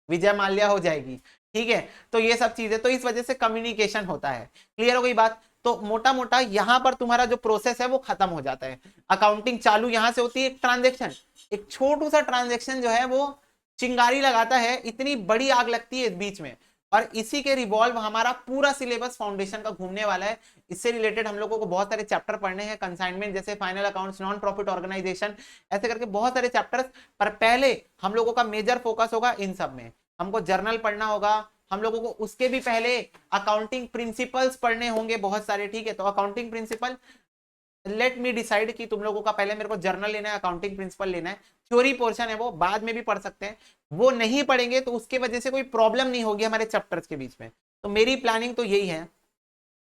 विजय माल्या हो जाएगी, ठीक है। तो ये सब चीजें, तो इस वजह से कम्युनिकेशन होता है। क्लियर हो गई बात। तो मोटा मोटा यहां पर तुम्हारा जो प्रोसेस है वो खत्म हो जाता है, अकाउंटिंग चालू यहां से होती है। एक ट्रांजेक्शन, एक छोटू सा ट्रांजेक्शन जो है वो चिंगारी लगाता है, इतनी बड़ी आग लगती है इस बीच में, और इसी के रिवॉल्व हमारा पूरा सिलेबस फाउंडेशन का घूमने वाला है। इससे रिलेटेड हम लोगों को बहुत सारे चैप्टर पढ़ने हैं, कंसाइनमेंट जैसे final accounts, non profit organisation, ऐसे करके बहुत सारे चैप्टर्स। पर पहले हम लोगों का मेजर फोकस होगा इन सब में, हमको जर्नल पढ़ना होगा, हम लोगों को उसके भी पहले अकाउंटिंग प्रिंसिपल्स पढ़ने होंगे बहुत सारे, ठीक है। तो accounting principle, let me decide कि तुम लोगों का पहले मेरे को जर्नल लेना है, अकाउंटिंग प्रिंसिपल लेना है, थ्योरी पोर्शन है वो बाद में भी पढ़ सकते हैं, वो नहीं पढ़ेंगे तो उसके वजह से कोई प्रॉब्लम नहीं होगी हमारे चैप्टर्स के बीच में। तो मेरी प्लानिंग तो यही है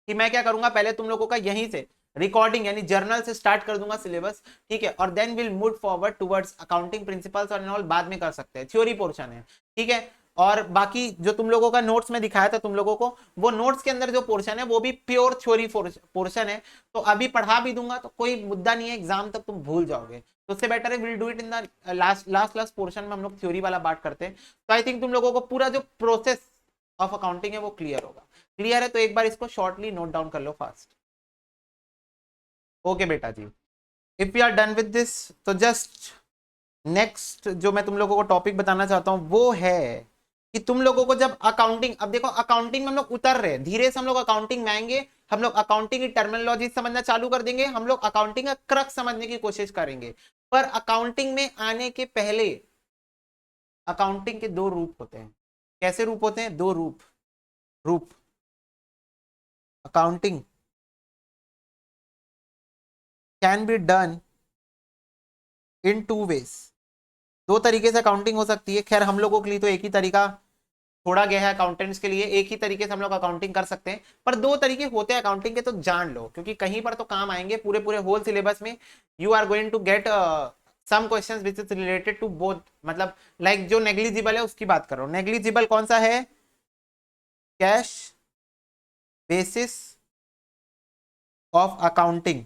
कि मैं क्या करूंगा, पहले तुम लोगों का यहीं से रिकॉर्डिंग यानी जर्नल से स्टार्ट कर दूंगा सिलेबस, ठीक है, और then will move forward towards accounting principles और ऑल बाद में कर सकते हैं, थ्योरी पोर्शन है, ठीक है। और बाकी जो तुम लोगों का नोट्स में दिखाया था तुम लोगों को, वो नोट्स के अंदर जो पोर्शन है वो भी प्योर थ्योरी पोर्शन है, तो अभी पढ़ा भी दूंगा तो कोई मुद्दा नहीं है, एग्जाम तक तुम भूल जाओगे। तो उससे बेटर है will do it in the last last last portion में हम लोग थ्योरी वाला बात करते हैं। तो आई थिंक तुम लोगों को पूरा जो प्रोसेस ऑफ अकाउंटिंग है वो क्लियर होगा। क्लियर है तो एक बार इसको शॉर्टली नोट डाउन कर लो फास्ट। ओके बेटा जी, if you are done with this तो जस्ट नेक्स्ट जो मैं तुम लोगों को टॉपिक बताना चाहता हूं वो है कि तुम लोगों को जब अकाउंटिंग, अब देखो अकाउंटिंग में हम लोग उतर रहे हैं धीरे से, हम लोग अकाउंटिंग में आएंगे, हम लोग अकाउंटिंग की टर्मिनोलॉजी समझना चालू कर देंगे, हम लोग अकाउंटिंग का क्रक्स समझने की कोशिश करेंगे। पर अकाउंटिंग में आने के पहले अकाउंटिंग के दो रूप होते हैं। कैसे रूप होते हैं, दो रूप, रूप accounting can be done in two ways, दो तरीके से अकाउंटिंग हो सकती है। खैर हम लोगों के लिए तो एक ही तरीका छोड़ा गया है, अकाउंटेंट्स के लिए एक ही तरीके से हम लोग अकाउंटिंग कर सकते हैं, पर दो तरीके होते हैं अकाउंटिंग के, तो जान लो, क्योंकि कहीं पर तो काम आएंगे। पूरे पूरे होल सिलेबस में you are going to get some questions which is related to both, मतलब लाइक जो नेग्लिजिबल है उसकी बात कर रहा हूं। नेग्लिजिबल कौन सा है? Cash basis of accounting.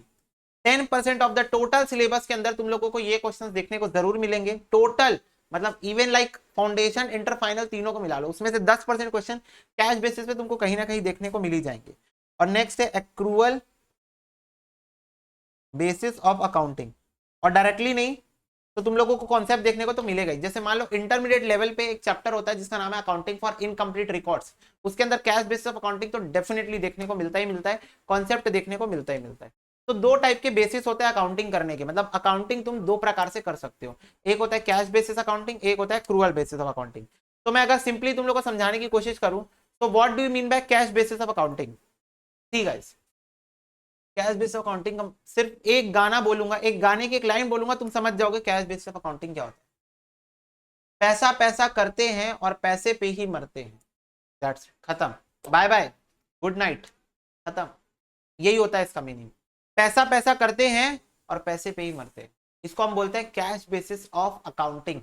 10% of the total syllabus के अंदर तुम लोगों को ये क्वेश्चंस देखने को जरूर मिलेंगे। टोटल मतलब even like foundation inter final तीनों को मिला लो, उसमें से 10% क्वेश्चन कैश बेसिस पे तुमको कहीं ना कहीं देखने को मिल ही जाएंगे। और नेक्स्ट है एक्रूअल बेसिस ऑफ अकाउंटिंग। और डायरेक्टली नहीं तो तुम लोगों को कॉन्सेप्ट देखने को तो मिलेगा ही। जैसे मान लो इंटरमीडिएट लेवल पे एक चैप्टर होता है जिसका नाम है अकाउंटिंग फॉर इनकम्प्लीट रिकॉर्ड्स, उसके अंदर कैश बेसिस ऑफ अकाउंटिंग तो डेफिनेटली देखने को मिलता ही मिलता है, कॉन्सेप्ट देखने को मिलता ही मिलता है। तो दो टाइप के बेसिस होते हैं अकाउंटिंग करने के, मतलब अकाउंटिंग तुम दो प्रकार से कर सकते हो, एक होता है कैश बेसिस अकाउंटिंग, एक होता है क्रूअल बेसिस ऑफ अकाउंटिंग। तो मैं अगर सिंपली तुम लोग को समझाने की कोशिश करूं तो what do you mean by cash basis of accounting? ठीक है, कैश बेसिस ऑफ अकाउंटिंग का सिर्फ एक गाना बोलूंगा, एक गाने की एक लाइन बोलूंगा, तुम समझ जाओगे कैश बेसिस ऑफ अकाउंटिंग क्या होता है। पैसा पैसा करते हैं और पैसे पे ही मरते हैं, दैट्स खत्म, बाय बाय, गुड नाइट, खत्म। यही होता है इसका मीनिंग। पैसा पैसा करते हैं और पैसे पे ही मरते हैं, इसको हम बोलते हैं कैश बेसिस ऑफ अकाउंटिंग।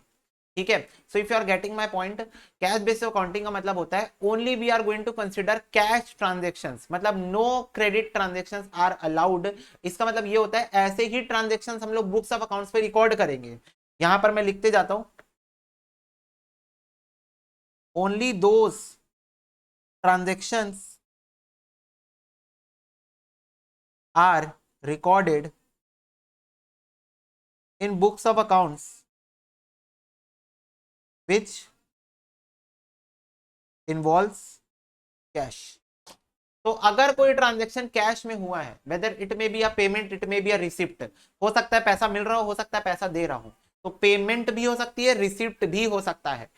ठीक है, so if you are getting my point, cash basis accounting का मतलब होता है only we are going to consider cash transactions, मतलब no credit transactions are allowed. इसका मतलब ये होता है ऐसे ही ट्रांजैक्शंस हम लोग बुक्स ऑफ अकाउंट्स पे रिकॉर्ड करेंगे। यहां पर मैं लिखते जाता हूं, only those transactions are recorded in books of accounts which involves cash। तो अगर कोई ट्रांजेक्शन कैश में हुआ है, whether it may be a payment, it may be a receipt, हो सकता है पैसा मिल रहा हो सकता है पैसा दे रहा हूं, तो पेमेंट भी हो सकती है, रिसिप्ट भी हो सकता है,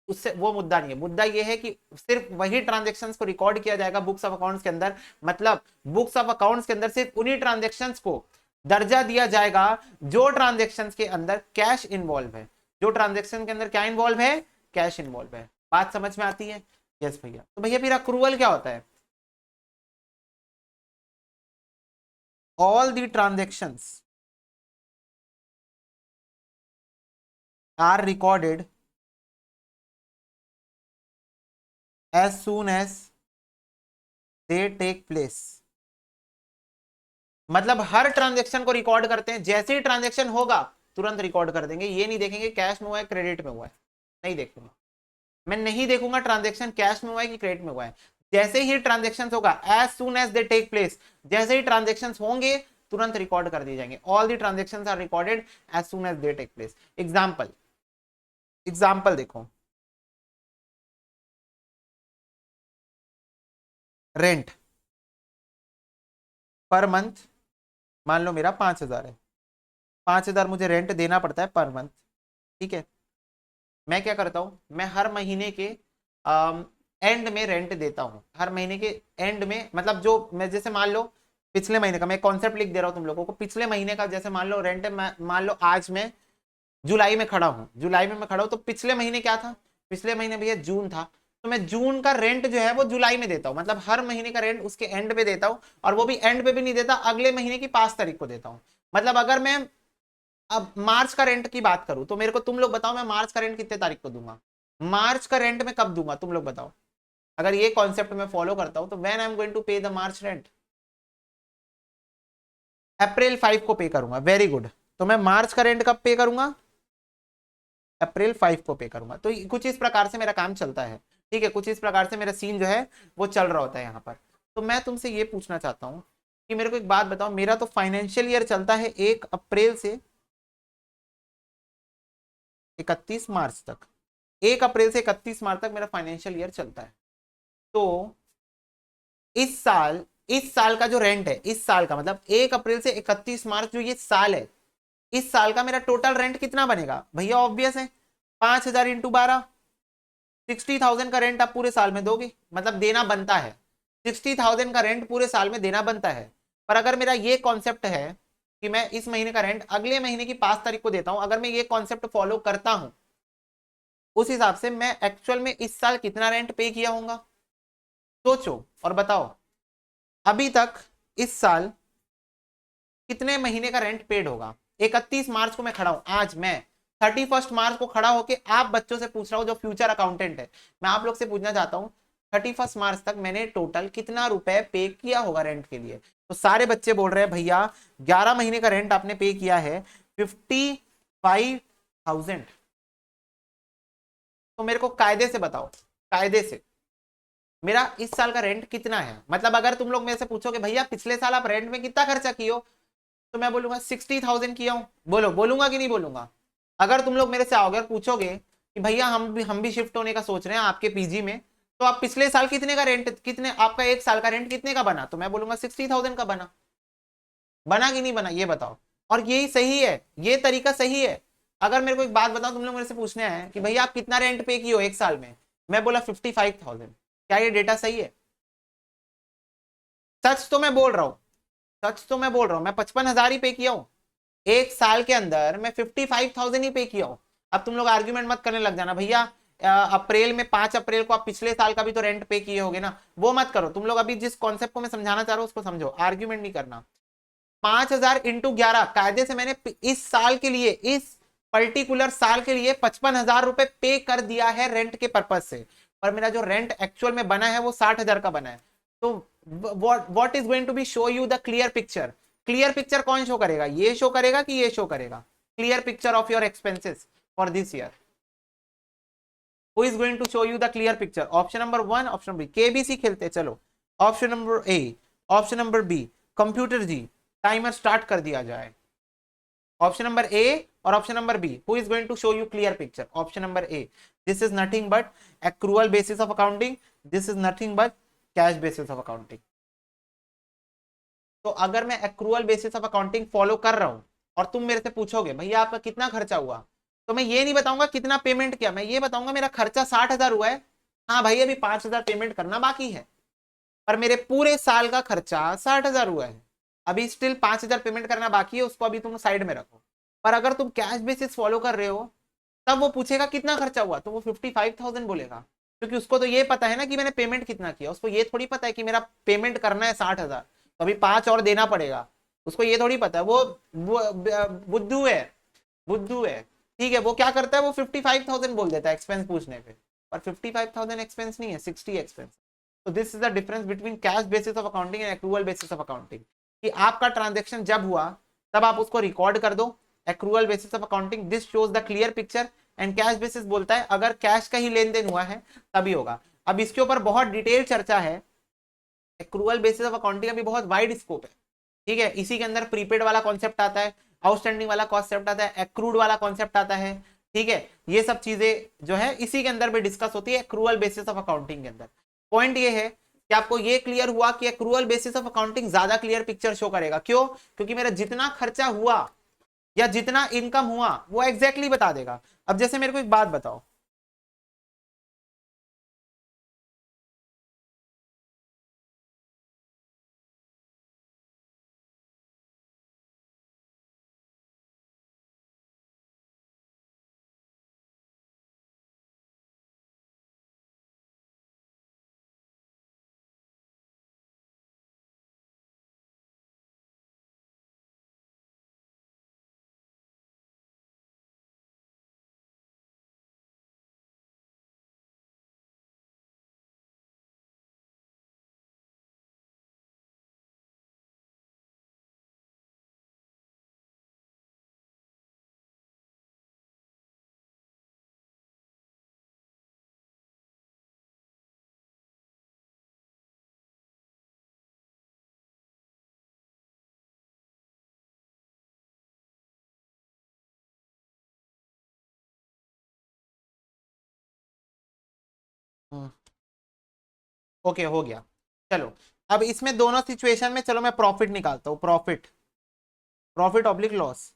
उससे वो मुद्दा नहीं है। मुद्दा ये है कि सिर्फ वही ट्रांजेक्शन्स को रिकॉर्ड किया जाएगा बुक्स ऑफ अकाउंट्स के अंदर, मतलब बुक्स ऑफ अकाउंट्स के अंदर सिर्फ उन्हीं ट्रांजेक्शन्स को दर्जा दिया जाएगा जो ट्रांजेक्शन्स के अंदर कैश इन्वॉल्व है, जो ट्रांजेक्शन के अंदर क्या इन्वॉल्व है, कैश इन्वॉल्व है। बात समझ में आती है? यस भैया। तो भैया फिर अक्रूवल क्या होता है? All the transactions are recorded as soon as they take place। मतलब हर ट्रांजेक्शन को रिकॉर्ड करते हैं, जैसे ही ट्रांजेक्शन होगा तुरंत रिकॉर्ड कर देंगे। ये नहीं देखेंगे कैश में हुआ है क्रेडिट में हुआ है, नहीं देखूंगा, मैं नहीं देखूंगा ट्रांजेक्शन कैश में हुआ है कि क्रेडिट में हुआ है। जैसे ही ट्रांजेक्शन होगा, as soon as they take place, जैसे ही ट्रांजेक्शन होंगे तुरंत रिकॉर्ड कर दिए जाएंगे। All the transaction are recorded as soon as they take place. Example, example देखो, रेंट पर मंथ, मान लो मेरा 5,000 है, 5,000 मुझे रेंट देना पड़ता है पर मंथ। ठीक है, मैं क्या करता हूं, मैं हर महीने के एंड में रेंट देता हूं, हर महीने के एंड में, मतलब जो मैं जैसे मान लो पिछले महीने का, मैं कॉन्सेप्ट लिख दे रहा हूं तुम लोगों को, पिछले महीने का जैसे मान लो रेंट, मान लो आज मैं जुलाई में खड़ा हूं, जुलाई में मैं खड़ा हूं, तो पिछले महीने क्या था, पिछले महीने भैया जून था, तो मैं जून का रेंट जो है वो जुलाई में देता हूं, मतलब हर महीने का रेंट उसके एंड पे देता हूं, और वो भी एंड पे भी नहीं देता, अगले महीने की 5 तारीख को देता हूं। मतलब अगर मैं अब मार्च का रेंट की बात करूं तो मेरे को तुम लोग बताओ, मैं मार्च का रेंट कितने तारीख को दूंगा, मार्च का रेंट मैं कब दूंगा, तुम लोग बताओ। अगर ये कॉन्सेप्ट मैं फॉलो करता हूं तो when I am going to pay the March rent, April 5 को पे करूंगा। वेरी गुड, तो मैं मार्च का रेंट कब पे करूंगा, अप्रैल 5 को पे करूंगा। तो कुछ इस प्रकार से मेरा काम चलता है। ठीक है, कुछ इस प्रकार से मेरा सीन जो है वो चल रहा होता है यहाँ पर। तो मैं तुमसे ये पूछना चाहता हूँ कि मेरे को एक बात बताओ, मेरा तो फाइनेंशियल ईयर चलता है 1 अप्रैल से 31 मार्च तक, 1 अप्रैल से 31 मार्च तक मेरा फाइनेंशियल ईयर चलता है। तो इस साल का जो रेंट है, इस साल का मतलब 1 अप्रैल से 31 मार्च जो ये साल है, इस साल का मेरा टोटल रेंट कितना बनेगा भैया? ऑब्वियस है, 5,000 इंटू 12, 60,000 का रेंट आप पूरे साल में दोगे, मतलब देना बनता है, 60,000 का रेंट पूरे साल में देना बनता है। पर अगर मेरा ये कॉन्सेप्ट है कि मैं इस महीने का रेंट अगले महीने की 5 तारीख को देता हूं, अगर मैं ये कॉन्सेप्ट फॉलो करता हूं, उस हिसाब से मैं एक्चुअल में इस साल कितना रेंट पे किया होगा। सोचो और बताओ अभी तक इस साल कितने महीने का रेंट पेड होगा। 31 मार्च को मैं खड़ा हूं, आज मैं 31 मार्च को खड़ा होके आप बच्चों से पूछ रहा हूं जो फ्यूचर अकाउंटेंट है, मैं आप लोग से पूछना चाहता हूं 31 मार्च तक मैंने टोटल कितना रुपए पे किया होगा रेंट के लिए। तो सारे बच्चे बोल रहे हैं भैया 11 महीने का रेंट आपने पे किया है 55,000। तो मेरे को कायदे से बताओ, कायदे से मेरा इस साल का रेंट कितना है। मतलब अगर तुम लोग मेरे से पूछोगे भैया पिछले साल आप रेंट में कितना खर्चा किए हो, तो मैं बोलूंगा 60,000 किया हूं। बोलो, बोलूंगा कि नहीं बोलूंगा। अगर तुम लोग मेरे से आओगे और पूछोगे कि भैया हम भी शिफ्ट होने का सोच रहे हैं आपके पीजी में, तो आप पिछले साल कितने का रेंट, कितने आपका एक साल का रेंट कितने का बना, तो मैं बोलूंगा 60,000 का बना। बना कि नहीं बना ये बताओ। और यही सही है, ये तरीका सही है। अगर मेरे को एक बात बताओ, तुम लोग मेरे से पूछने आए कि भैया आप कितना रेंट पे किए हो एक साल में, मैं बोला 55,000, क्या ये डेटा सही है? सच तो मैं बोल रहा हूं, सच तो मैं बोल रहा हूं, मैं 55,000 ही पे किया हूं एक साल के अंदर, मैं 55,000 ही पे किया हूं। अब तुम लोग आर्ग्यूमेंट मत करने लग जाना भैया अप्रैल में 5 अप्रैल को आप पिछले साल का भी तो रेंट पे किए होगे ना, वो मत करो। तुम लोग अभी जिस कॉन्सेप्ट को मैं समझाना चाह रहा हूं उसको समझो, आर्ग्यूमेंट नहीं करना। 5,000 इंटू 11 कायदे से मैंने इस साल के लिए, इस पर्टिकुलर साल के लिए 55,000 रुपए पे कर दिया है रेंट के पर्पज से। पर मेरा जो रेंट एक्चुअल में बना है वो 60,000 का बना है। तो what is going to be show you the clear picture. Clear picture कौन शो करेगा, ये शो करेगा कि ये शो करेगा? Clear picture of your expenses for this year. Who is going to show you the clear picture? Option number 1, option number B. KBC खेलते चलो। Option number A, option number B. Computer ji timer start कर दिया जाए। Option number A और option number B, who is going to show you clear picture? Option number A, this is nothing but accrual basis of accounting, this is nothing but cash basis of accounting. तो अगर मैं accrual basis of accounting follow कर रहा हूं और तुम मेरे से पूछोगे भैया आपका कितना खर्चा हुआ, तो मैं ये नहीं बताऊंगा कितना पेमेंट किया, मैं ये बताऊंगा मेरा खर्चा 60,000 हुआ है। हाँ भाई अभी 5,000 पेमेंट करना बाकी है, पर मेरे पूरे साल का खर्चा 60,000 हुआ है। अभी स्टिल 5,000 पेमेंट करना बाकी है, उसको अभी तुम साइड में रखो। पर अगर तुम कैश बेसिस फॉलो कर रहे हो, तब वो पूछेगा कितना खर्चा हुआ, तो वो 55,000 बोलेगा, क्योंकि उसको तो ये पता है ना कि मैंने पेमेंट कितना किया। उसको ये थोड़ी पता है कि मेरा पेमेंट करना है 60,000, तो अभी 5 और देना पड़ेगा। उसको ये थोड़ी पता है, वो बुद्धू है, बुद्धू है। ठीक है, वो क्या करता है, वो 55,000 बोल देता है एक्सपेंस पूछने पे, पर 55,000 एक्सपेंस नहीं है, 60 एक्सपेंस। तो this is the difference between cash basis of accounting and accrual basis of accounting. कि आपका ट्रांजेक्शन जब हुआ तब आप उसको रिकॉर्ड कर दो। Accrual basis of accounting this shows the clear picture, and cash basis बोलता है अगर कैश का ही लेन देन हुआ है तभी होगा। अब इसके ऊपर बहुत डिटेल चर्चा है। एक्रूअल बेसिस ऑफ अकाउंटिंग अभी बहुत वाइड स्कोप है। ठीक है, इसी के अंदर प्रीपेड वाला कॉन्सेप्ट आता है, आउटस्टैंडिंग वाला कॉन्सेप्ट आता है, एक्रूड वाला कॉन्सेप्ट आता है। ठीक है, ये सब चीजें जो है इसी के अंदर भी डिस्कस होती है एक्रूअल बेसिस ऑफ अकाउंटिंग के अंदर। पॉइंट ये है कि आपको ये क्लियर हुआ कि एक्रूअल बेसिस ऑफ अकाउंटिंग ज्यादा क्लियर पिक्चर शो करेगा। क्यों? क्योंकि मेरा जितना खर्चा हुआ या जितना इनकम हुआ वो एग्जैक्टली बता देगा। अब जैसे मेरे को एक बात बताओ, ओके हो गया। चलो अब इसमें दोनों सिचुएशन में चलो मैं प्रॉफिट निकालता हूं, प्रॉफिट, प्रॉफिट ऑब्लिक लॉस।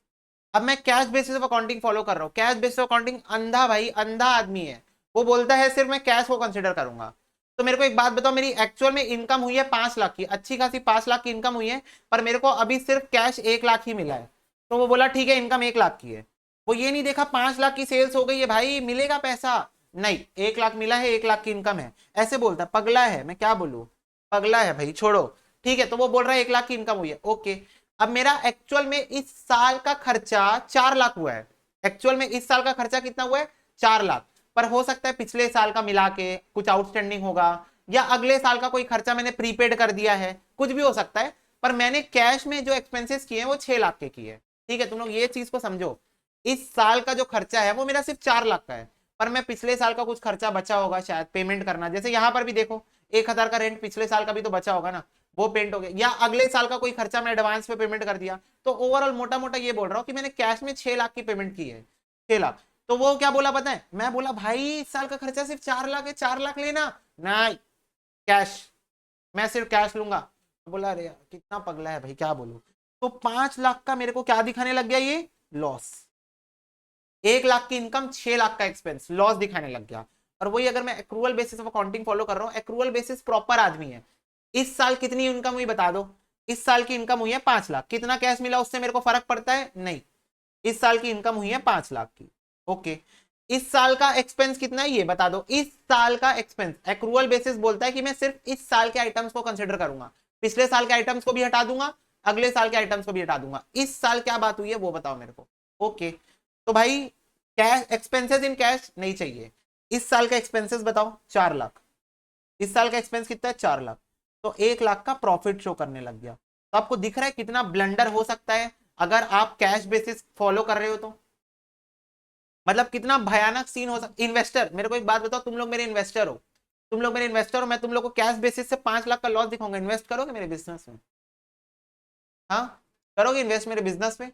अब मैं cash basis of accounting follow कर रहा हूं। कैश बेसिस ऑफ अकाउंटिंग अंधा भाई, अंधा आदमी है, वो बोलता है सिर्फ मैं कैश को कंसिडर करूंगा। तो मेरे को एक बात बताओ, मेरी एक्चुअल में इनकम हुई है 5 लाख की, अच्छी खासी 5 लाख की इनकम हुई है, पर मेरे को अभी सिर्फ कैश 1 लाख ही मिला है। तो वो बोला ठीक है इनकम 1 लाख की है, वो ये नहीं देखा 5 लाख की सेल्स हो गई है भाई मिलेगा पैसा, नहीं 1 लाख मिला है, 1 लाख की इनकम है, ऐसे बोलता पगला है, मैं क्या बोलूं, पगला है भाई, छोड़ो। ठीक है, तो वो बोल रहा है 1 लाख की इनकम हुई है, ओके। अब मेरा एक्चुअल में इस साल का खर्चा 4 लाख हुआ है, एक्चुअल में इस साल का खर्चा कितना हुआ है 4 लाख, पर हो सकता है पिछले साल का मिला के कुछ आउटस्टैंडिंग होगा, या अगले साल का कोई खर्चा मैंने प्रीपेड कर दिया है, कुछ भी हो सकता है, पर मैंने कैश में जो एक्सपेंसेस किए हैं वो 6 लाख के किए। ठीक है, तुम लोग ये चीज को समझो, इस साल का जो खर्चा है वो मेरा सिर्फ 4 लाख का है, पर मैं पिछले साल का कुछ खर्चा बचा होगा शायद पेमेंट करना, जैसे यहां पर भी देखो 1 हजार का रेंट पिछले साल का भी तो बचा होगा ना, वो पेंट हो गया, या अगले साल का कोई खर्चा मैं एडवांस पे पेमेंट कर दिया। तो ओवरऑल मोटा मोटा ये बोल रहा हूँ कि मैंने कैश में 6 लाख की पेमेंट की है, 6 लाख। तो वो क्या बोला पता है, मैं बोला भाई इस साल का खर्चा सिर्फ 4 लाख है, 4 लाख लेना, नहीं कैश, मैं सिर्फ कैश लूंगा। तो बोला अरे कितना पगला है भाई, क्या बोलूं। तो 5 लाख का मेरे को क्या दिखाने लग गया, ये लॉस, 1 लाख की इनकम 6 लाख का एक्सपेंस, लॉस दिखाने लग गया। और वही अगर मैं accrual basis of accounting follow कर रहा हूँ, एक्रूअल बेसिस प्रॉपर आदमी है, इस साल कितनी इनकम हुई बता दो, इस साल की इनकम हुई है 5 लाख, कितना कैश मिला उससे मेरे को फर्क पड़ता है नहीं, इस साल की इनकम हुई है 5 लाख की, ओके। इस साल का एक्सपेंस कितना है ये बता दो, इस साल का एक्सपेंस एक्रूअल बेसिस बोलता है कि मैं सिर्फ इस साल के आइटम्स को कंसिडर करूंगा, पिछले साल के आइटम्स को भी हटा दूंगा, अगले साल के आइटम्स को भी हटा दूंगा, इस साल क्या बात हुई है वो बताओ मेरे को, ओके। तो भाई कैश एक्सपेंसेस इन कैश नहीं चाहिए, इस साल का एक्सपेंसेस बताओ 4 लाख, इस साल का एक्सपेंस कितना है 4 लाख, तो 1 लाख का प्रॉफिट शो करने लग गया। तो आपको दिख रहा है कितना ब्लंडर हो सकता है अगर आप कैश बेसिस फॉलो कर रहे हो तो, मतलब कितना भयानक सीन हो सकता। इन्वेस्टर, मेरे को एक बात बताओ, तुम लोग मेरे इन्वेस्टर हो, तुम लोग मेरे इन्वेस्टर हो, मैं तुम लोग को कैश बेसिस से 5 लाख का लॉस दिखाऊंगा, इन्वेस्ट करोगे मेरे बिजनेस में, हाँ करोगे इन्वेस्ट मेरे बिजनेस में,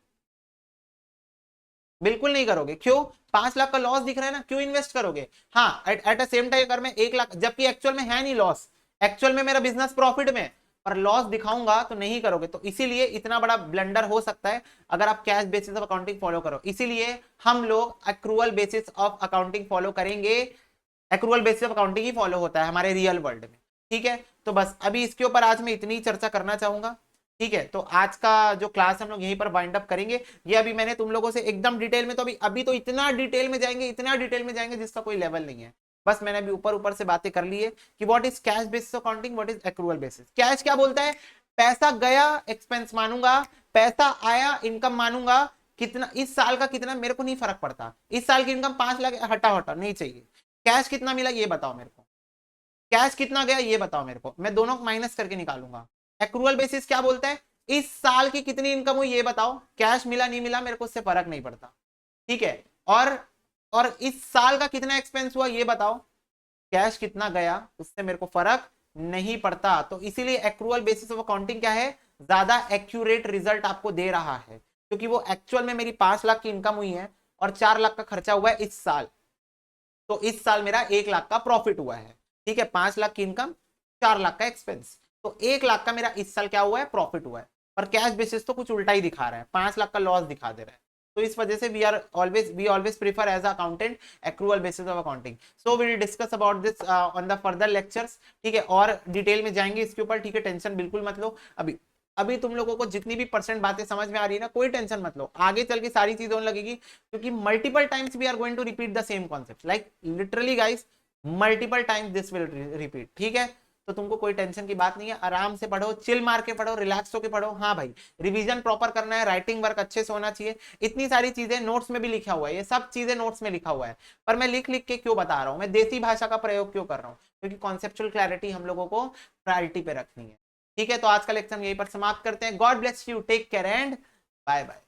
बिल्कुल नहीं करोगे, क्यों, 5 लाख का लॉस दिख रहा है ना, क्यों इन्वेस्ट करोगे। हाँ एट अ सेम टाइम अगर मैं 1 लाख, जबकि एक्चुअल में है नहीं लॉस, एक्चुअल में मेरा बिजनेस प्रॉफिट में, पर लॉस दिखाऊंगा तो नहीं करोगे। तो इसीलिए इतना बड़ा ब्लंडर हो सकता है अगर आप cash basis of accounting follow करो, इसीलिए हम लोग accrual basis of accounting follow करेंगे, एक्रूअल बेसिस ऑफ अकाउंटिंग ही फॉलो होता है हमारे रियल वर्ल्ड में। ठीक है, तो बस अभी इसके ऊपर आज मैं इतनी चर्चा करना चाहूंगा। ठीक है, तो आज का जो क्लास हम लोग यहीं पर वाइंड अप करेंगे। ये अभी मैंने तुम लोगों से एकदम डिटेल में, तो अभी तो इतना डिटेल में जाएंगे, इतना डिटेल में जाएंगे जिसका कोई लेवल नहीं है, बस मैंने अभी ऊपर ऊपर से बातें कर ली है कि what is cash basis accounting, what is accrual basis. Cash क्या बोलता है, पैसा गया एक्सपेंस मानूंगा, पैसा आया इनकम मानूंगा, कितना इस साल का कितना मेरे को नहीं फर्क पड़ता, इस साल की इनकम 5 लाख, हटा हटा नहीं चाहिए, कैश कितना मिला ये बताओ मेरे को, कैश कितना गया ये बताओ मेरे को, मैं दोनों माइनस करके निकालूंगा। एक्रूअल बेसिस क्या बोलता है, इस साल की कितनी इनकम हुई ये बताओ, कैश मिला नहीं मिला मेरे को उससे फर्क नहीं पड़ता। ठीक है, और इस साल का कितना एक्सपेंस हुआ ये बताओ, कैश कितना गया उससे मेरे को फर्क नहीं पड़ता। तो इसीलिए एक्रूअल बेसिस ऑफ अकाउंटिंग क्या है, ज्यादा एक्यूरेट रिजल्ट आपको दे रहा है, क्योंकि वो एक्चुअल में मेरी 5 लाख की इनकम हुई है और 4 लाख का खर्चा हुआ है इस साल, तो इस साल मेरा 1 लाख का प्रॉफिट हुआ है। ठीक है, 5 लाख की इनकम, 4 लाख का एक्सपेंस, तो 1 लाख का मेरा इस साल क्या हुआ है, प्रॉफिट हुआ है। पर कैश बेसिस तो कुछ उल्टा ही दिखा रहा है, 5 लाख का लॉस दिखा दे रहा है। तो इस वजह से we always prefer as accountant accrual basis of accounting. So we will discuss about this on the further lectures. ठीक है, और डिटेल में जाएंगे इसके ऊपर। ठीक है, टेंशन बिल्कुल मत लो। अभी तुम लोगों को जितनी भी परसेंट बातें समझ में आ रही है ना, कोई टेंशन मत लो, आगे चल के सारी चीज होने लगेगी, क्योंकि multiple times we are going to repeat the same concept, like literally guys multiple times this will repeat. ठीक है, तो तुमको कोई टेंशन की बात नहीं है, आराम से पढ़ो, चिल मार के पढ़ो, रिलैक्स होके पढ़ो। हाँ भाई, रिवीजन प्रॉपर करना है, राइटिंग वर्क अच्छे से होना चाहिए, इतनी सारी चीजें नोट्स में भी लिखा हुआ है, ये सब चीजें नोट्स में लिखा हुआ है, पर मैं लिख लिख के क्यों बता रहा हूँ, मैं देसी भाषा का प्रयोग क्यों कर रहा हूँ, क्योंकि कॉन्सेप्चुअल क्लैरिटी हम लोगों को प्रायोरिटी पे रखनी है। ठीक है, तो आज का लेक्चर यहीं पर समाप्त करते हैं। God bless you, take care and bye bye.